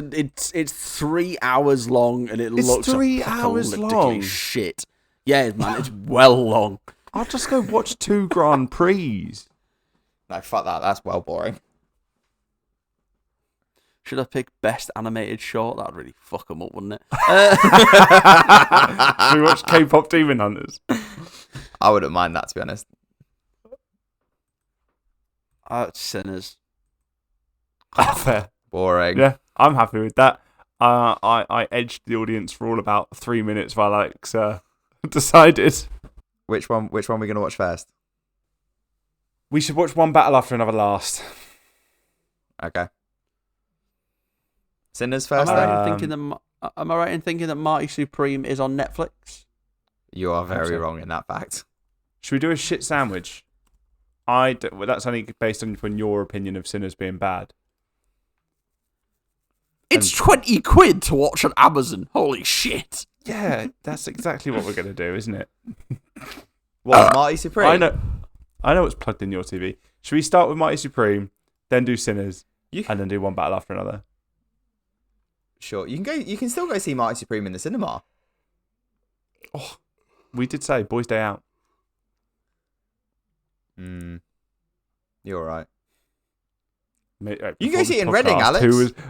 it's 3 hours long and it
It's
looks
3 hours long?
shit. Yeah, man, it's well long.
I'll just go watch 2 Grand Prix.
No, fuck that. That's well boring.
Should I pick best animated short? That'd really fuck them up, wouldn't it?
We watched K-pop Demon Hunters.
I wouldn't mind that, to be honest.
Sinners.
Fair.
Boring.
Yeah, I'm happy with that. I edged the audience for all about 3 minutes while Alex decided.
Which one are we gonna watch first?
We should watch One Battle After Another last.
Okay. Sinners first.
Am I
Then?
right in thinking that Mighty Supreme is on Netflix?
You are very
so.
wrong in that fact.
Should we do a shit sandwich? Well, that's only based on your opinion of Sinners being bad.
It's 20 quid to watch on Amazon. Holy shit.
Yeah, that's exactly what we're going to do, isn't it?
What, Mighty Supreme?
I know what's plugged in your TV. Should we start with Mighty Supreme, then do Sinners,
You-
and then do One Battle After Another?
Sure. You can still go see Mighty Supreme in the cinema.
We did say Boys Day Out.
You're right.
You
can go see it in Reading, Alex.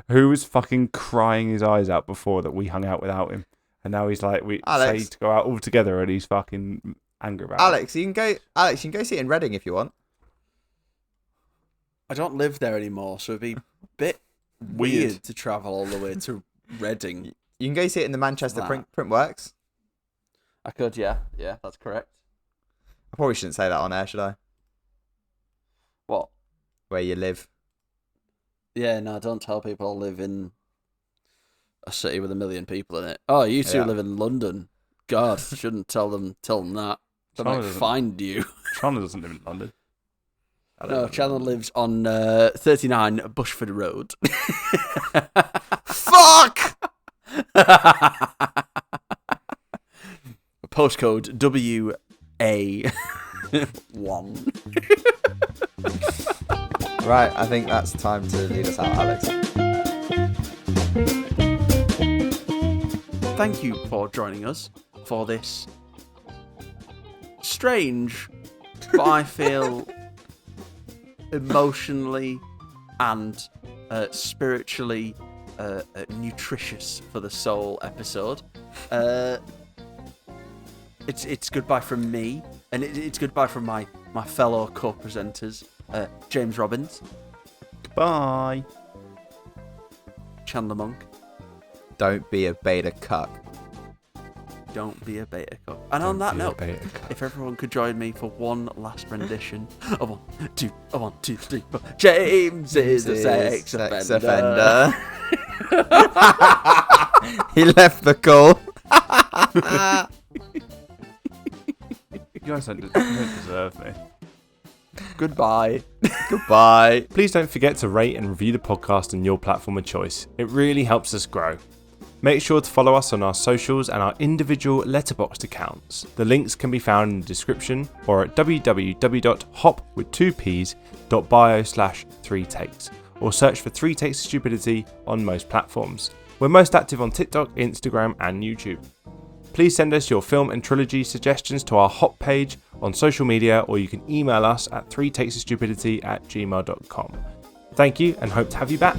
Who was fucking crying his eyes out before that we hung out without him, and now he's like, we say to go out all together, and he's fucking angry about
Alex, you can go see it in Reading if you want.
I don't live there anymore, so it'd be a bit weird to travel all the way to Reading.
You can go see it in the Manchester Printworks.
I could, yeah, that's correct.
I probably shouldn't say that on air, should I?
What?
Where you live.
Yeah, no, don't tell people I live in a city with 1 million people in it. Oh, you two live in London. God, shouldn't tell them that. They might find you.
Chandler doesn't live in London.
No, Chandler lives on 39 Bushford Road.
Fuck!
Postcode WA1.
Right, I think that's time to lead us out, Alex.
Thank you for joining us for this strange, but I feel emotionally and spiritually nutritious for the soul episode. It's goodbye from me, and it's goodbye from my fellow co-presenters, James Robbins.
Goodbye.
Chandler Monk.
Don't be a beta cuck.
Don't be a beta cuck. And on that note, if everyone could join me for one last rendition of 1, 2, 3, 4. James is a sex offender.
He left the call.
You guys don't deserve me.
Goodbye.
Goodbye.
Please don't forget to rate and review the podcast on your platform of choice. It really helps us grow. Make sure to follow us on our socials and our individual Letterboxd accounts. The links can be found in the description or at hop.bio/3takes or search for 3 Takes of Stupidity on most platforms. We're most active on TikTok, Instagram and YouTube. Please send us your film and trilogy suggestions to our Hop page on social media, or you can email us at 3takesofstupidity@gmail.com. Thank you and hope to have you back.